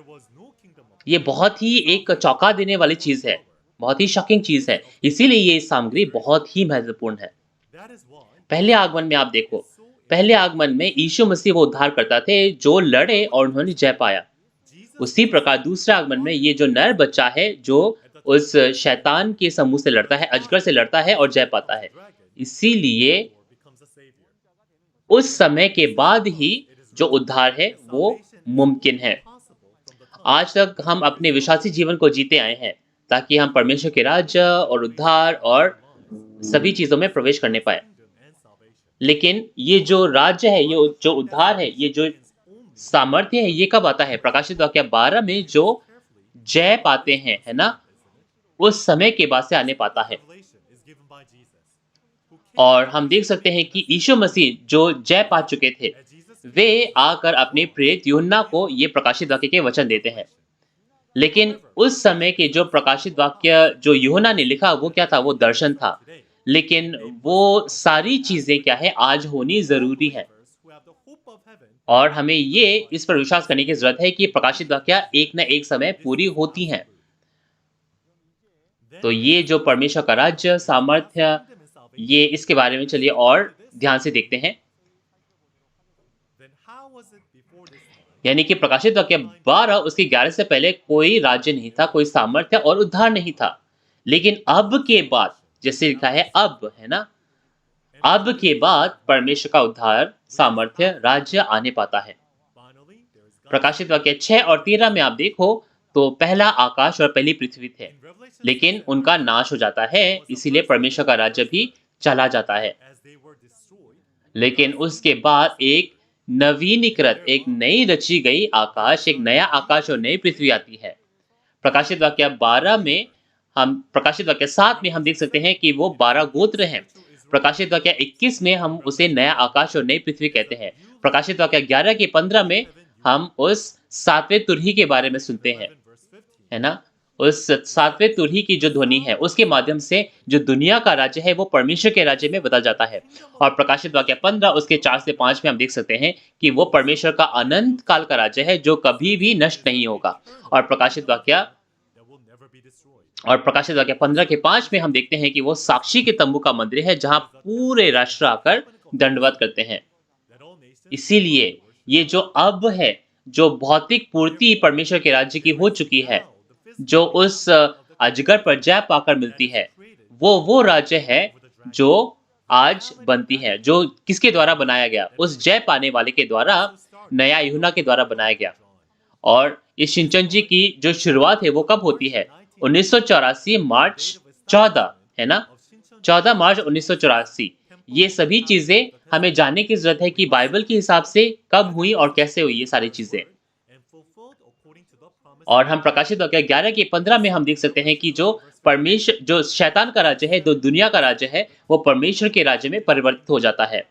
ये बहुत ही एक चौंका देने वाली चीज़ है, बहुत ही शॉकिंग चीज़ है। इसीलिए ये सामग्री बहुत ही महत्वपूर्ण है। पहले आगमन में आप देखो, पहले आगमन में यीशु मसीह वो उद्धारकर्ता थे जो लड़े और उन्होंने जय पाया। उसी प्रकार दूसरे आगमन में ये जो नर बच्चा है, जो उस शैतान के समूह से लड़ता है, अजगर से लड़ता है और जय पाता है। इसीलिए उस समय के बाद ही जो उद्धार है, वो मुमकिन है। आज तक हम अपने विश्वासी जीवन को जीते आए हैं, ताकि हम परमेश्वर के राज्य और उद्धार और सभी चीज़ों में प्रवेश करने पाएँ। लेकिन ये जो राज्य है, ये जो उद्धार है, ये जो सामर्थ्य है, ये कब आता है? प्रकाशित वाक्य 12 में जो जय पाते हैं, है ना? उस समय के बाद से आने पाता है। और हम देख सकते हैं कि यीशु मसीह जो जय पा चुके थे, वे आकर अपने प्रेरित यूहन्ना को ये प्रकाशित वाक्य के वचन देते हैं। लेकिन उस समय के जो प्रकाशित वाक्य जो यूहन्ना ने लिखा, वो क्या था? वो दर्शन था। लेकिन वो सारी चीज़ें क्या है? आज होनी ज़रूरी है। और हमें ये इस पर विश्वास करने की ज़रूरत है कि प्रकाशित वाक्य एक न एक समय पूरी होती हैं। तो ये जो परमेश्वर का राज्य, सामर्थ्य, ये इसके बारे में चलिए और ध्यान से देखते हैं। यानी कि प्रकाशित वाक्य 12 उसके 11 से पहले कोई राज्य नहीं था, कोई सामर्थ्य और उद्धार नहीं था। लेकिन अब के बाद, जैसे लिखा है अब, है ना? अब के बाद परमेश्वर का उद्धार, सामर्थ्य, राज्य आने पाता है। प्रकाशित वाक्य 6 और 13 में आप देखो तो पहला आकाश और पहली पृथ्वी थे, लेकिन उनका नाश हो जाता है, इसीलिए परमेश्वर का राज्य भी चला जाता है। लेकिन उसके बाद एक नवीनीकृत, एक नई रची गई आकाश, एक नया आकाश और नई पृथ्वी आती है। प्रकाशित वाक्य 12 में प्रकाशित वाक्य 7 में हम देख सकते हैं कि वो 12 गोत्र हैं। प्रकाशित वाक्य 21 में हम उसे नया आकाश और नई पृथ्वी कहते हैं। प्रकाशित वाक्य 11 के 15 में हम उस 7वें तुरही के बारे में सुनते हैं, है ना? उस 7वें तुरही की जो ध्वनि है, उसके माध्यम से जो दुनिया का राज्य है, वो परमेश्वर के राज्य में बदल जाता है। और प्रकाशित वाक्य 15 उसके 4 से 5 में हम देख सकते हैं कि वो परमेश्वर का अनंत काल का राज्य है, जो कभी भी नष्ट नहीं होगा। और प्रकाशित वाक्य 15 के 5 में हम देखते हैं कि वो साक्षी के तंबू का मंदिर है, जहां पूरे राष्ट्र आकर दंडवत करते हैं। इसीलिए ये जो अब है, जो भौतिक पूर्ति परमेश्वर के राज्य की हो चुकी है, जो उस अजगर पर जय पाकर मिलती है, वो राज्य है जो आज बनती है, जो किसके द्वारा बनाया गया? उस जय पाने वाले के द्वारा, नया यूहन्ना के द्वारा बनाया गया। और इस शिनचन जी की जो शुरुआत है वो कब होती है? 1984 मार्च 14, है ना? 14 मार्च 1984। ये सभी चीज़ें हमें जानने की ज़रूरत है कि बाइबल के हिसाब से कब हुई और कैसे हुई ये सारी चीज़ें। और हम प्रकाशित वाक्य 11 के 15 में हम देख सकते हैं कि जो शैतान का राज्य है, जो दुनिया का राज्य है, वो परमेश्वर के राज्य में परिवर्तित हो जाता है।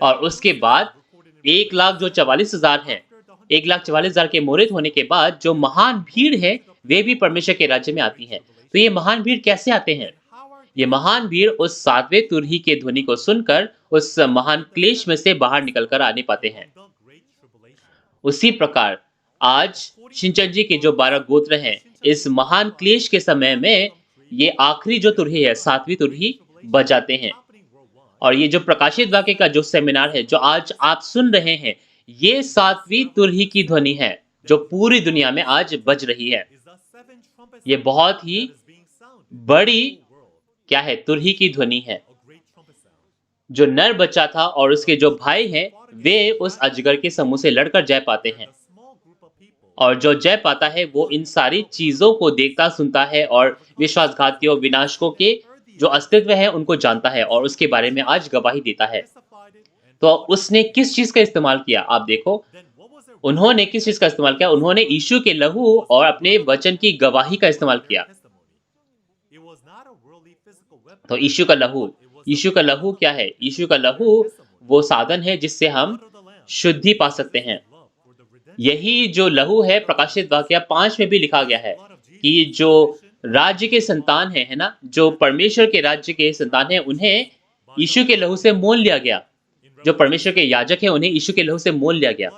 और उसके बाद 1 लाख जो 44,000 हैं, 1,44,000 के मोहरित होने के बाद जो महान भीड़ है, वे भी परमेश्वर के राज्य में आती है। तो ये महान भीड़ कैसे आते हैं? ये महान भीड़ उस 7वें तुरही के ध्वनि को सुनकर उस महान क्लेश में से बाहर निकलकर आने पाते हैं। उसी प्रकार आज शिनचन जी के जो 12 गोत्र हैं, इस महान क्लेश के समय में ये आखिरी जो तुरही है, 7वीं तुरही बजाते हैं। और ये जो प्रकाशित वाक्य का जो सेमिनार है, जो आज आप सुन रहे हैं, ये 7वीं तुरही की ध्वनि है, जो पूरी दुनिया में आज बज रही है। ये बहुत ही बड़ी क्या है? तुरही की ध्वनि है। जो नर बच्चा था और उसके जो भाई हैं, वे उस अजगर के समूह से लड़कर जय पाते हैं। और जो जय पाता है, वो इन सारी चीज़ों को देखता, सुनता है और विश्वासघातियों, विनाशकों के जो अस्तित्व है, उनको जानता है और उसके बारे में आज गवाही देता है। तो उसने किस चीज़ का इस्तेमाल किया? आप देखो, उन्होंने किस चीज़ का इस्तेमाल किया? उन्होंने यीशु के लहू और अपने वचन की गवाही का इस्तेमाल किया। तो यीशु का लहू क्या है? यीशु का लहू वो साधन है जिससे हम शुद्धि पा सकते हैं। यही जो लहू है, प्रकाशित वाक्य 5 में भी लिखा गया है कि जो राज्य के संतान है ना? जो परमेश्वर के राज्य के संतान हैं, उन्हें यीशु के लहू से मोल लिया गया। जो परमेश्वर के याजक हैं, उन्हें यीशु के लहू से मोल लिया गया।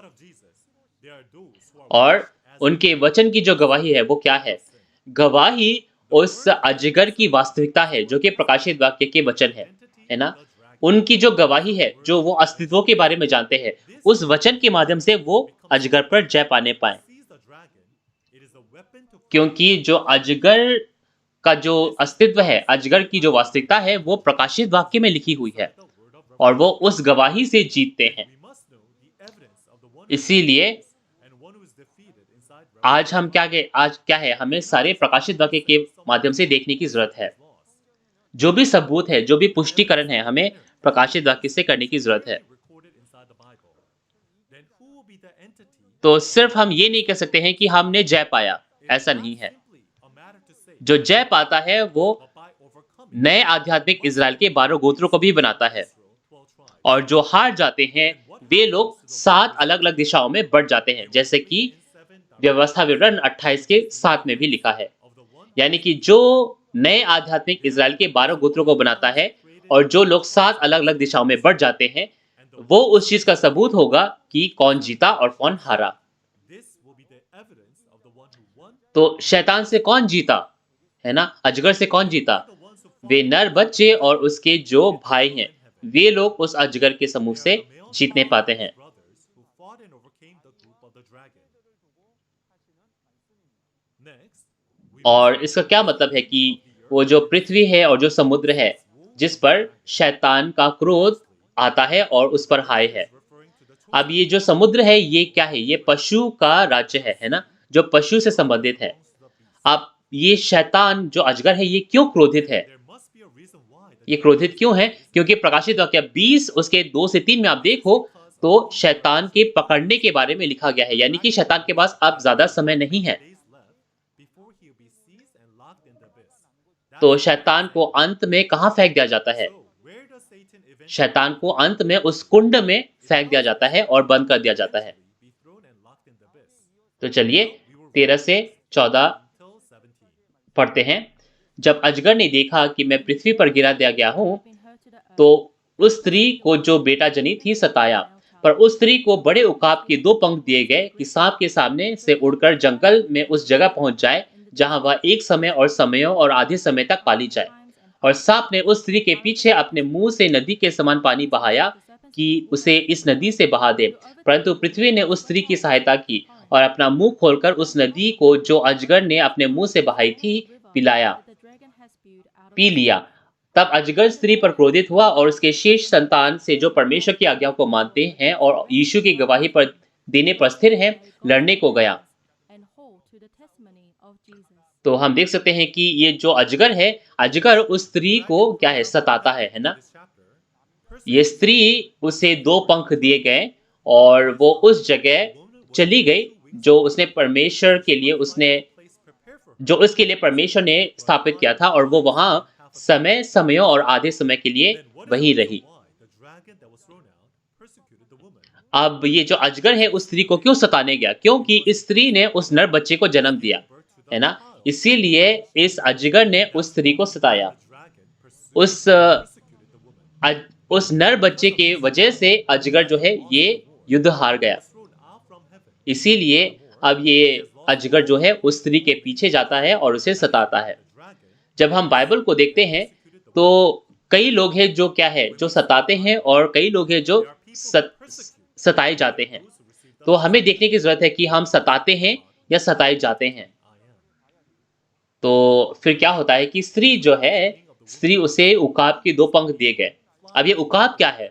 और उनके वचन की जो गवाही है, वो क्या है? गवाही उस अजगर की वास्तविकता है, जो कि प्रकाशित वाक्य के वचन है ना? उनकी जो गवाही है, जो वो अस्तित्व के बारे में जानते हैं, उस वचन के माध्यम से वो अजगर पर जय पाने पाए। क्योंकि जो अजगर का जो अस्तित्व है, अजगर की जो वास्तविकता है, वो प्रकाशित वाक्य में लिखी हुई है और वो उस गवाही से जीतते हैं। इसीलिए आज क्या है? हमें सारे प्रकाशित वाक्य के माध्यम से देखने की ज़रूरत है। जो भी सबूत है, जो भी पुष्टिकरण है, हमें प्रकाशित वाक्य से करने की ज़रूरत है। तो सिर्फ हम ये नहीं कह सकते हैं कि हमने जय पाया, ऐसा नहीं है। जो जय पाता है, वो नए आध्यात्मिक इज़राइल के 12 गोत्रों को भी बनाता है। और जो हार जाते हैं, वे लोग 7 अलग-अलग दिशाओं में बढ़ जाते हैं, जैसे कि व्यवस्था विवरण 28 के 7 में भी लिखा है। यानी कि जो नए आध्यात्मिक इज़राइल के 12 गोत्रों को बनाता है और जो लोग 7 अलग-अलग दिशाओं में बढ़ जाते हैं, वो उस चीज़ का सबूत होगा कि कौन जीता और कौन हारा। तो शैतान से कौन जीता? है ना? अजगर से कौन जीता? वे नर बच्चे और उसके जो भाई हैं, वे लोग उस अजगर के समूह से जीतने पाते हैं। और इसका क्या मतलब है कि वो जो पृथ्वी है और जो समुद्र है, जिस पर शैतान का क्रोध आता है और उस पर हाय है। अब ये जो समुद्र है, ये क्या है? ये पशु का राज्य है ना? जो पशु से संबंधित है। अब ये शैतान जो अजगर है, ये क्यों क्रोधित है? ये क्रोधित क्यों है? क्योंकि प्रकाशित वाक्य 20 उसके 2 से 3 में आप देखो तो शैतान के पकड़ने के बारे में लिखा गया है, यानी कि शैतान के पास अब ज़्यादा समय नहीं है। तो शैतान को अंत में कहाँ फेंक दिया जाता है? शैतान को अंत में उस कुंड में फेंक दिया जाता है और बंद कर दिया जाता है। तो चलिए 13 से 14 पढ़ते हैं। जब अजगर ने देखा कि मैं पृथ्वी पर गिरा दिया गया हूँ, तो उस स्त्री को जो बेटा जनी थी सताया, पर उस स्त्री को बड़े उकाब के 2 पंख दिए गए कि सांप के सामने से उड़कर जंगल में उस जगह पहुंच जाए जहां वह एक समय और समयों और आधे समय तक पाली जाए। और सांप ने उस स्त्री के पीछे अपने मुंह से नदी के समान पानी बहाया कि उसे इस नदी से बहा दे, परंतु पृथ्वी ने उस स्त्री की सहायता की और अपना मुंह खोलकर उस नदी को जो अजगर ने अपने मुंह से बहाई थी, पिलाया पी लिया। तब अजगर स्त्री पर क्रोधित हुआ और उसके शेष संतान से जो परमेश्वर की आज्ञा को मानते हैं और यीशु की गवाही पर देने पर स्थिर हैं, लड़ने को गया। तो हम देख सकते हैं कि ये जो अजगर है, अजगर उस स्त्री को क्या है, सताता है ना? ये स्त्री उसे 2 पंख दिए गए और वो उस जगह चली गई जो उसने परमेश्वर के लिए जो उसके लिए परमेश्वर ने स्थापित किया था और वो वहाँ समयों और आधे समय के लिए वहीं रही। अब ये जो अजगर है उस स्त्री को क्यों सताने गया? क्योंकि इस स्त्री ने उस नर बच्चे को जन्म दिया, है ना? इसीलिए इस अजगर ने उस स्त्री को सताया। उस उस नर बच्चे के वजह से अजगर जो है ये युद्ध हार गया। इसीलिए अब ये अजगर जो है उस स्त्री के पीछे जाता है और उसे सताता है। जब हम बाइबल को देखते हैं तो कई लोग हैं जो क्या है, जो सताते हैं और कई लोग हैं जो सताए जाते हैं। तो हमें देखने की ज़रूरत है कि हम सताते हैं या सताए जाते हैं। तो फिर क्या होता है कि स्त्री उसे उकाब के 2 पंख दिए गए। अब ये उकाब क्या है?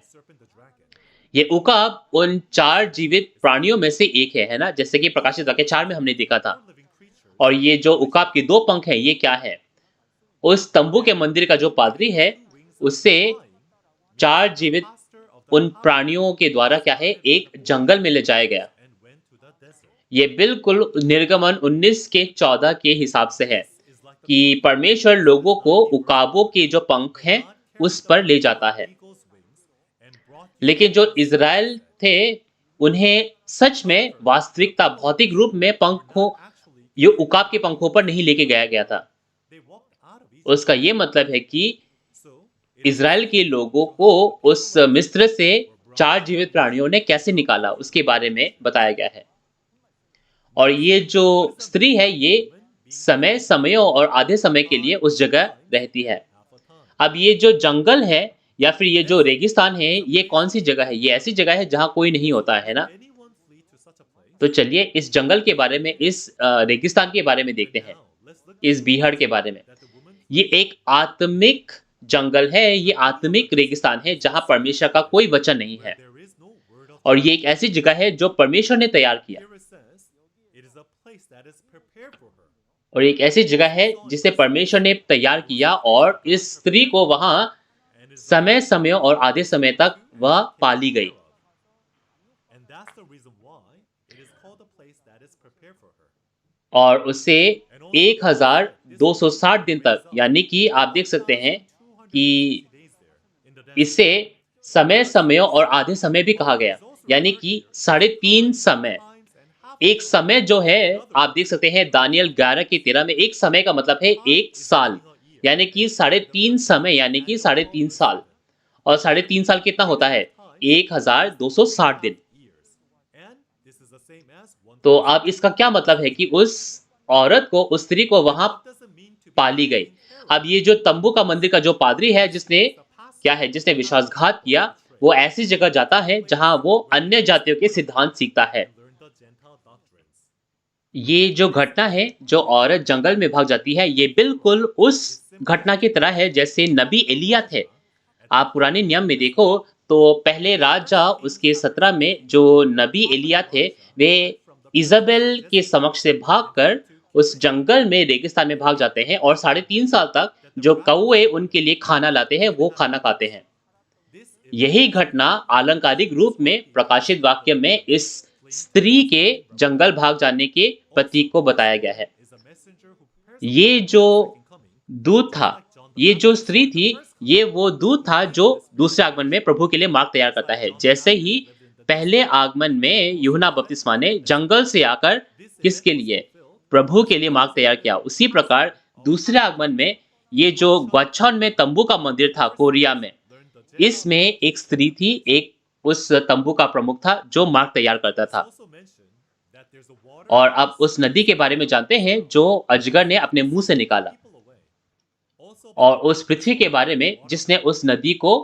ये उकाब उन 4 जीवित प्राणियों में से एक है ना? जैसे कि प्रकाशित वाक्य 4 में हमने देखा था। और ये जो उकाब के 2 पंख हैं, ये क्या है? उस तंबू के मंदिर का जो पादरी है, उससे 4 जीवित उन प्राणियों के द्वारा क्या है, एक जंगल में ले जाया गया। ये बिल्कुल निर्गमन 19 के 14 के हिसाब से है कि परमेश्वर लोगों को उकाबों के जो पंख हैं, उस पर ले जाता है। लेकिन जो इज़राइल थे, उन्हें सच में वास्तविकता भौतिक रूप में ये उकाब के पंखों पर नहीं लेके गया था। उसका ये मतलब है कि इज़राइल के लोगों को उस मिस्र से 4 जीवित प्राणियों ने कैसे निकाला, उसके बारे में बताया गया है। और ये जो स्त्री है, ये समयों और आधे समय के लिए उस जगह रहती है। अब ये जो जंगल है या फिर ये जो रेगिस्तान है, ये कौन-सी जगह है? ये ऐसी जगह है जहाँ कोई नहीं होता है ना? तो चलिए इस जंगल के बारे में, इस रेगिस्तान के बारे में देखते हैं, इस बीहड़ के बारे में। ये एक आत्मिक जंगल है, ये आत्मिक रेगिस्तान है जहाँ परमेश्वर का कोई वचन नहीं है। और ये एक ऐसी जगह है जो परमेश्वर ने तैयार किया। और एक ऐसी जगह है जिसे परमेश्वर ने तैयार किया और इस स्त्री को वहाँ समयों और आधे समय तक वह पाली गई। और उसे 1260 दिन तक, यानी कि आप देख सकते हैं कि इसे समयों और आधे समय भी कहा गया, यानी कि 3.5 समय। एक समय जो है, आप देख सकते हैं दानियल 11 के 13 में, एक समय का मतलब है 1 साल, यानी कि 3.5 समय, यानी कि 3.5 साल। और 3.5 साल कितना होता है? 1260 दिन। तो अब इसका क्या मतलब है कि उस औरत को, उस स्त्री को वहां पाली गई। अब ये जो तंबू का मंदिर का जो पादरी है, जिसने विश्वासघात किया, वो ऐसी जगह जाता है जहां वो अन्य जातियों के सिद्धांत सीखता है। ये जो घटना है, जो औरत जंगल में भाग जाती है, ये बिल्कुल उस घटना की तरह है जैसे नबी एलिय्याह थे। आप पुराने नियम में देखो तो पहले राजा उसके 17 में जो नबी एलिय्याह थे, वे इज़ाबेल के समक्ष से भागकर उस जंगल में, रेगिस्तान में भाग जाते हैं और 3.5 साल तक जो कौवे उनके लिए खाना लाते हैं, वो खाना खाते हैं। यही घटना आलंकारिक रूप में प्रकाशित वाक्य में इस स्त्री के जंगल भाग जाने के प्रतीक को बताया गया है। ये जो दूत था, ये जो स्त्री थी, ये वो दूत था जो दूसरे आगमन में प्रभु के लिए मार्ग तैयार करता है। जैसे ही पहले आगमन में यूहन्ना बपतिस्मा ने जंगल से आकर किसके लिए? प्रभु के लिए मार्ग तैयार किया। उसी प्रकार दूसरे आगमन में ये जो ग्वाचन में तंबू का मंदिर था कोरिया में, इसमें एक स्त्री थी, एक उस तंबू का प्रमुख था जो मार्ग तैयार करता था। और अब उस नदी के बारे में जानते हैं जो अजगर ने अपने मुंह से निकाला, और उस पृथ्वी के बारे में जिसने उस नदी को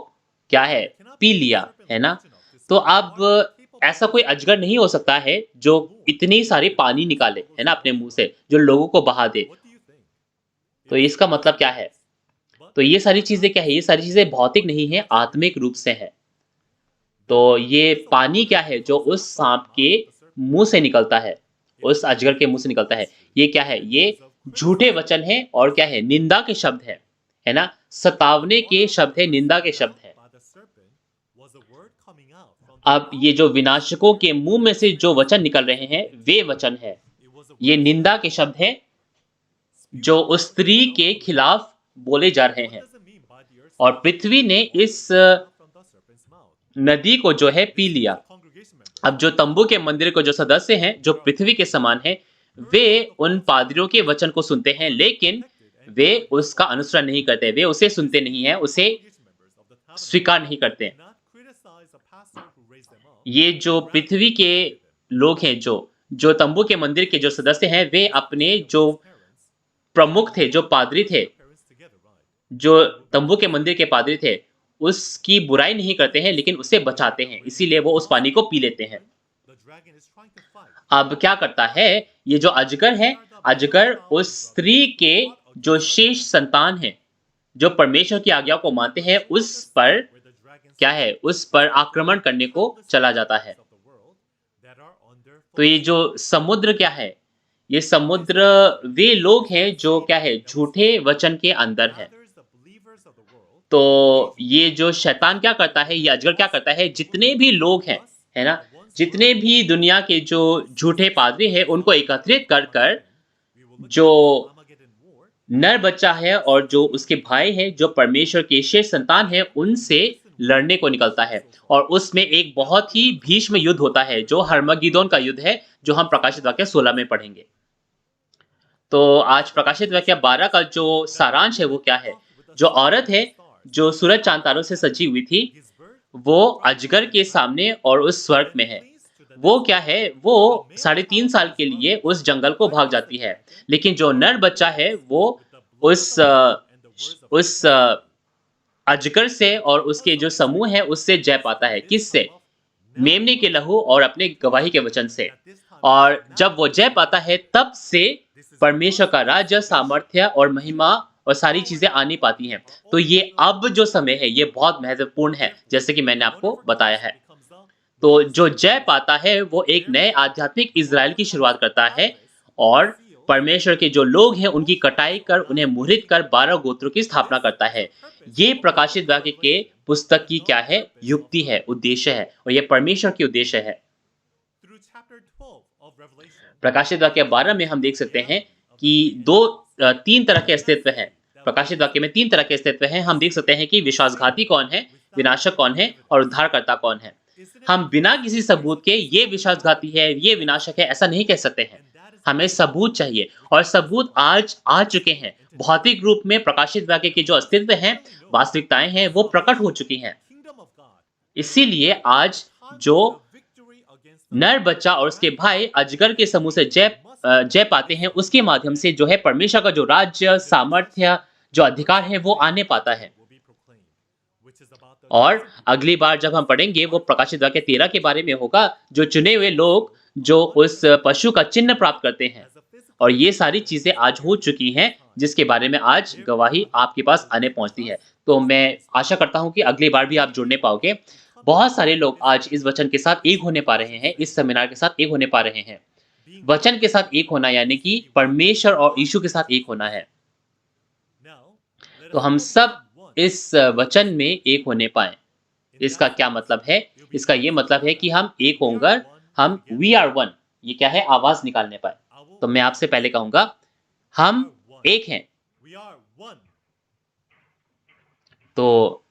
क्या है, पी लिया, है ना? तो अब ऐसा कोई अजगर नहीं हो सकता है जो इतनी सारी पानी निकाले, है ना, अपने मुँह से, जो लोगों को बहा दे। तो इसका मतलब क्या है? तो ये सारी चीज़ें क्या है? ये सारी चीज़ें भौतिक नहीं है, आत्मिक रूप से है। तो ये पानी क्या है जो उस साँप के मुँह से निकलता है, उस अजगर के मुँह से निकलता है। ये क्या है? ये झूठे वचन हैं और क्या है? निंदा के शब्द हैं, है ना? सतावने के शब्द हैं, निंदा के शब्द हैं। अब ये जो विनाशकों के मुँह में से जो वचन निकल रहे हैं, वे वचन हैं। ये निंदा के शब्द हैं, जो उस स्त्री के खिलाफ बोले जा रहे हैं। और पृथ्वी ने इस नदी को जो है पी लिया। अब जो तंबू के मंदिर के जो सदस्य हैं, जो पृथ्वी के समान हैं, वे उन पादरियों के वचन को सुनते हैं, लेकिन वे उसका अनुसरण नहीं करते, वे उसे सुनते नहीं हैं, उसे स्वीकार नहीं करते। ये जो पृथ्वी के लोग हैं, जो तंबू के मंदिर के जो सदस्य हैं, वे अपने जो प्रमुख थे, जो पादरी थे, जो तंबू के मंदिर के पादरी थे, उसकी बुराई नहीं करते हैं, लेकिन उसे बचाते हैं, इसीलिए वो उस पानी को पी लेते हैं। अब क्या करता है, ये जो अजगर है, अजगर उस स्त्री के जो शेष संतान हैं, जो परमेश्वर की आज्ञा को मानते हैं, उस पर क्या है, उस पर आक्रमण करने को चला जाता है। तो ये जो समुद्र क्या है, ये समुद्र वे लोग हैं जो क्या है, झूठे वचन के अंदर है। तो ये जो शैतान क्या करता है, ये अजगर क्या करता है, जितने भी लोग हैं, है ना? जितने भी दुनिया के जो झूठे पादरी हैं, उनको एकत्रित कर कर जो नर बच्चा है और जो उसके भाई हैं, जो परमेश्वर के शेष संतान हैं, उनसे लड़ने को निकलता है। और उसमें एक बहुत ही भीष्म युद्ध होता है, जो हर्मगिदोन का युद्ध है, जो हम प्रकाशित वाक्य 16 में पढ़ेंगे। तो आज प्रकाशित वाक्य 12 का जो सारांश है वो क्या है? जो औरत है, जो सूरज चाँद तारों से सजी हुई थी, वो अजगर के सामने और उस स्वर्ग में है। वो क्या है? वो 3.5 साल के लिए उस जंगल को भाग जाती है। लेकिन जो नर बच्चा है, वो उस अजगर से और उसके जो समूह है, उससे जय पाता है। किससे? मेम्ने के लहू और अपने गवाही के वचन से। और जब वो जय पाता है, तब से परमेश्वर का राज्य, सामर्थ्य और महिमा और सारी चीज़ें आनी पाती हैं। तो ये अब जो समय है, ये बहुत महत्वपूर्ण है, जैसे कि मैंने आपको बताया है। तो जो जय पाता है, वो एक नए आध्यात्मिक इज़राइल की शुरुआत करता है और परमेश्वर के जो लोग हैं, उनकी कटाई कर, उन्हें मुहरित कर 12 गोत्रों की स्थापना करता है। ये प्रकाशित वाक्य के पुस्तक की क्या है? युक्ति है, उद्देश्य है, और ये परमेश्वर की उद्देश्य है। प्रकाशित वाक्य 12 में हम देख सकते हैं कि 3 तरह के अस्तित्व हैं। प्रकाशित वाक्य में 3 तरह के अस्तित्व हैं। हम देख सकते हैं कि विश्वासघाती कौन है, विनाशक कौन है और उद्धारकर्ता कौन है। हम बिना किसी सबूत के ये विश्वासघाती है, ये विनाशक है, ऐसा नहीं कह सकते हैं। हमें सबूत चाहिए, और सबूत आज आ चुके हैं। भौतिक रूप में प्रकाशित वाक्य के जो अस्तित्व हैं, वास्तविकताएं हैं, वो प्रकट हो चुकी हैं। इसीलिए आज जो नर बच्चा और उसके भाई अजगर के समूह से जय पाते हैं, उसके माध्यम से जो है परमेश्वर का जो राज्य, सामर्थ्य, जो अधिकार है, वो आने पाता है। और अगली बार जब हम पढ़ेंगे, वो प्रकाशित वाक्य 13 के बारे में होगा, जो चुने हुए लोग जो उस पशु का चिन्ह प्राप्त करते हैं। और ये सारी चीजें आज हो चुकी हैं, जिसके बारे में आज गवाही आपके पास आने पहुंचती है। तो मैं आशा करता हूं कि अगली बार भी आप जुड़ने पाओगे। बहुत सारे लोग आज इस वचन के साथ एक होने पा रहे हैं, इस सेमिनार के साथ एक होने पा रहे हैं। वचन के साथ एक होना यानी कि परमेश्वर और यीशु के साथ एक होना है। तो हम सब इस वचन में एक होने पाए। इसका क्या मतलब है? इसका ये मतलब है कि हम एक होकर हम वी आर वन, ये क्या है? आवाज निकालने पाए। तो मैं आपसे पहले कहूंगा, हम एक हैं। तो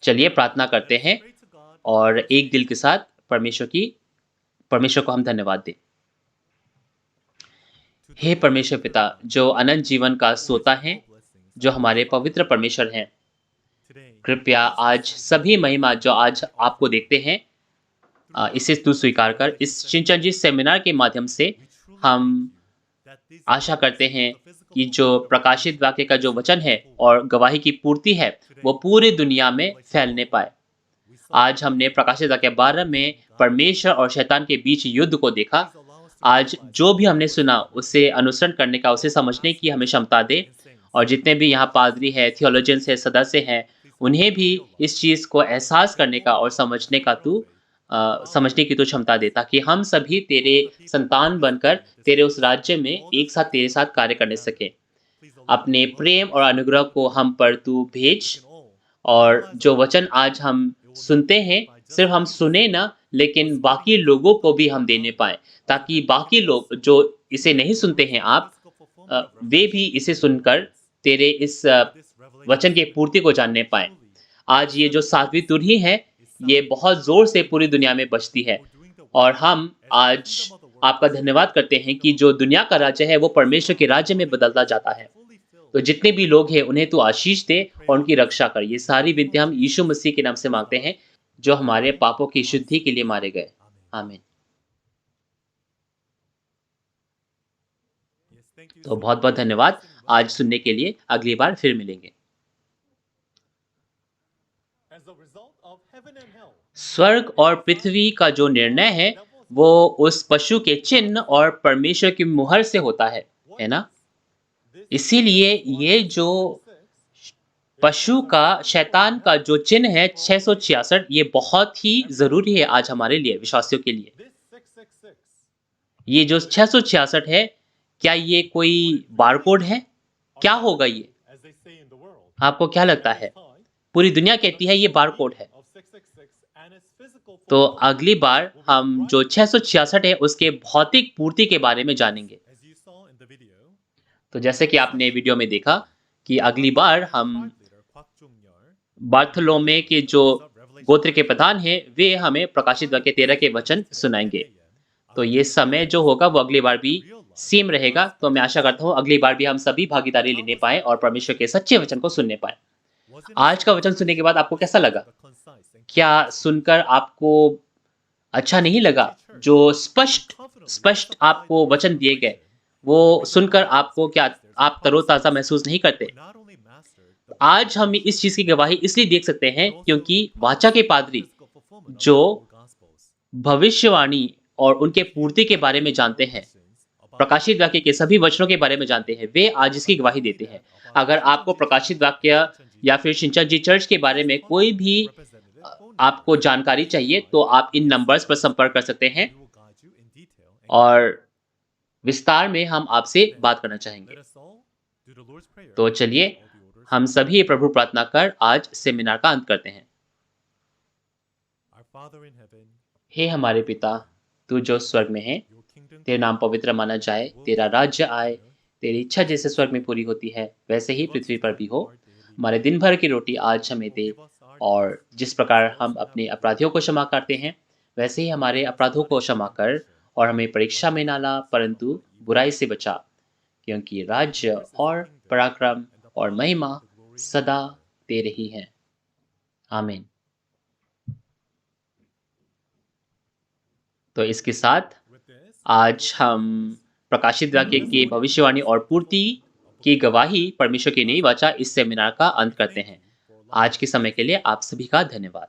चलिए प्रार्थना करते हैं और एक दिल के साथ परमेश्वर को हम धन्यवाद दें। हे परमेश्वर पिता, जो अनंत जीवन का सोता है, जो हमारे पवित्र परमेश्वर हैं, कृपया आज सभी महिमा जो आज आपको देखते हैं, इसे तू स्वीकार कर। इस चिंचन जी सेमिनार के माध्यम से हम आशा करते हैं कि जो प्रकाशित वाक्य का जो वचन है और गवाही की पूर्ति है, वो पूरी दुनिया में फैलने पाए। आज हमने प्रकाशित वाक्य 12 में परमेश्वर और शैतान के बीच युद्ध को देखा। आज जो भी हमने सुना उसे अनुसरण करने का, उसे समझने की हमें क्षमता दे। और जितने भी यहाँ पादरी हैं, थियोलॉजियंस हैं, सदस्य हैं, उन्हें भी इस चीज़ को एहसास करने का और समझने की तू क्षमता दे, ताकि हम सभी तेरे संतान बनकर तेरे उस राज्य में एक साथ तेरे साथ कार्य करने सकें। अपने प्रेम और अनुग्रह को हम पर तू भेज, और जो वचन आज हम सुनते हैं, सिर्फ हम सुने ना, लेकिन बाकी लोगों को भी हम देने पाएँ, ताकि बाकी लोग जो इसे नहीं सुनते हैं वे भी इसे सुनकर तेरे इस वचन की पूर्ति को जानने पाएँ। आज ये जो 7वीं तुरही है, ये बहुत ज़ोर से पूरी दुनिया में बजती है, और हम आज आपका धन्यवाद करते हैं कि जो दुनिया का राज्य है, वो परमेश्वर के राज्य में बदलता जाता है। तो जितने भी लोग हैं, उन्हें तू आशीष दे और उनकी रक्षा कर। ये सारी विनती हम यीशु मसीह के नाम से माँगते हैं, जो हमारे पापों की शुद्धि के लिए मारे गए। आमीन। तो बहुत-बहुत धन्यवाद आज सुनने के लिए। अगली बार फिर मिलेंगे। स्वर्ग और पृथ्वी का जो निर्णय है, वो उस पशु के चिन्ह और परमेश्वर की मुहर से होता है ना? इसीलिए ये जो पशु का, शैतान का जो चिन्ह है 666, ये बहुत ही ज़रूरी है आज हमारे लिए, विश्वासियों के लिए। ये जो 666 है, क्या ये कोई बारकोड है? क्या होगा ये? आपको क्या लगता है? पूरी दुनिया कहती है ये बारकोड है। तो अगली बार हम जो 666 है, उसके भौतिक पूर्ति के बारे में जानेंगे। तो जैसे कि आपने वीडियो में देखा कि अगली बार हम बार्थोलोमे के जो गोत्र के प्रधान हैं, वे हमें प्रकाशित वाक्य 13 के वचन सुनाएंगे। तो ये समय जो होगा वो अगली बार भी सेम रहेगा। तो मैं आशा करता हूँ अगली बार भी हम सभी भागीदारी लेने पाएँ और परमेश्वर के सच्चे वचन को सुनने पाएँ। आज का वचन सुनने के बाद आपको कैसा लगा? क्या सुनकर आपको अच्छा नहीं लगा? जो स्पष्ट आपको वचन दिए गए, वो सुनकर आपको क्या आप तरोताज़ा महसूस नहीं करते? आज हम इस चीज़ की गवाही इसलिए देख सकते हैं क्योंकि वाचा के पादरी जो भविष्यवाणी और उनके पूर्ति के बारे में जानते हैं, प्रकाशित वाक्य के सभी वचनों के बारे में जानते हैं, वे आज इसकी गवाही देते हैं। अगर आपको प्रकाशित वाक्य या फिर शिनचन जी चर्च के बारे में कोई भी आपको जानकारी चाहिए, तो आप इन नंबर्स पर संपर्क कर सकते हैं और विस्तार में हम आपसे बात करना चाहेंगे। तो चलिए हम सभी प्रभु प्रार्थना कर आज सेमिनार का अंत करते हैं। हे हमारे पिता, तू जो स्वर्ग में है, तेरा नाम पवित्र माना जाए, तेरा राज्य आए, तेरी इच्छा जैसे स्वर्ग में पूरी होती है, वैसे ही पृथ्वी पर भी हो। हमारे दिन भर की रोटी आज हमें दे, और जिस प्रकार हम अपने अपराधियों को क्षमा करते हैं, वैसे ही हमारे अपराधों को क्षमा कर, और हमें परीक्षा में ना ला, परंतु बुराई से बचा, क्योंकि राज्य और पराक्रम और महिमा सदा तेरे ही हैं। आमीन। तो इसके साथ आज हम प्रकाशित वाक्य की भविष्यवाणी और पूर्ति की गवाही परमेश्वर की नई वाचा इस सेमिनार का अंत करते हैं। आज के समय के लिए आप सभी का धन्यवाद।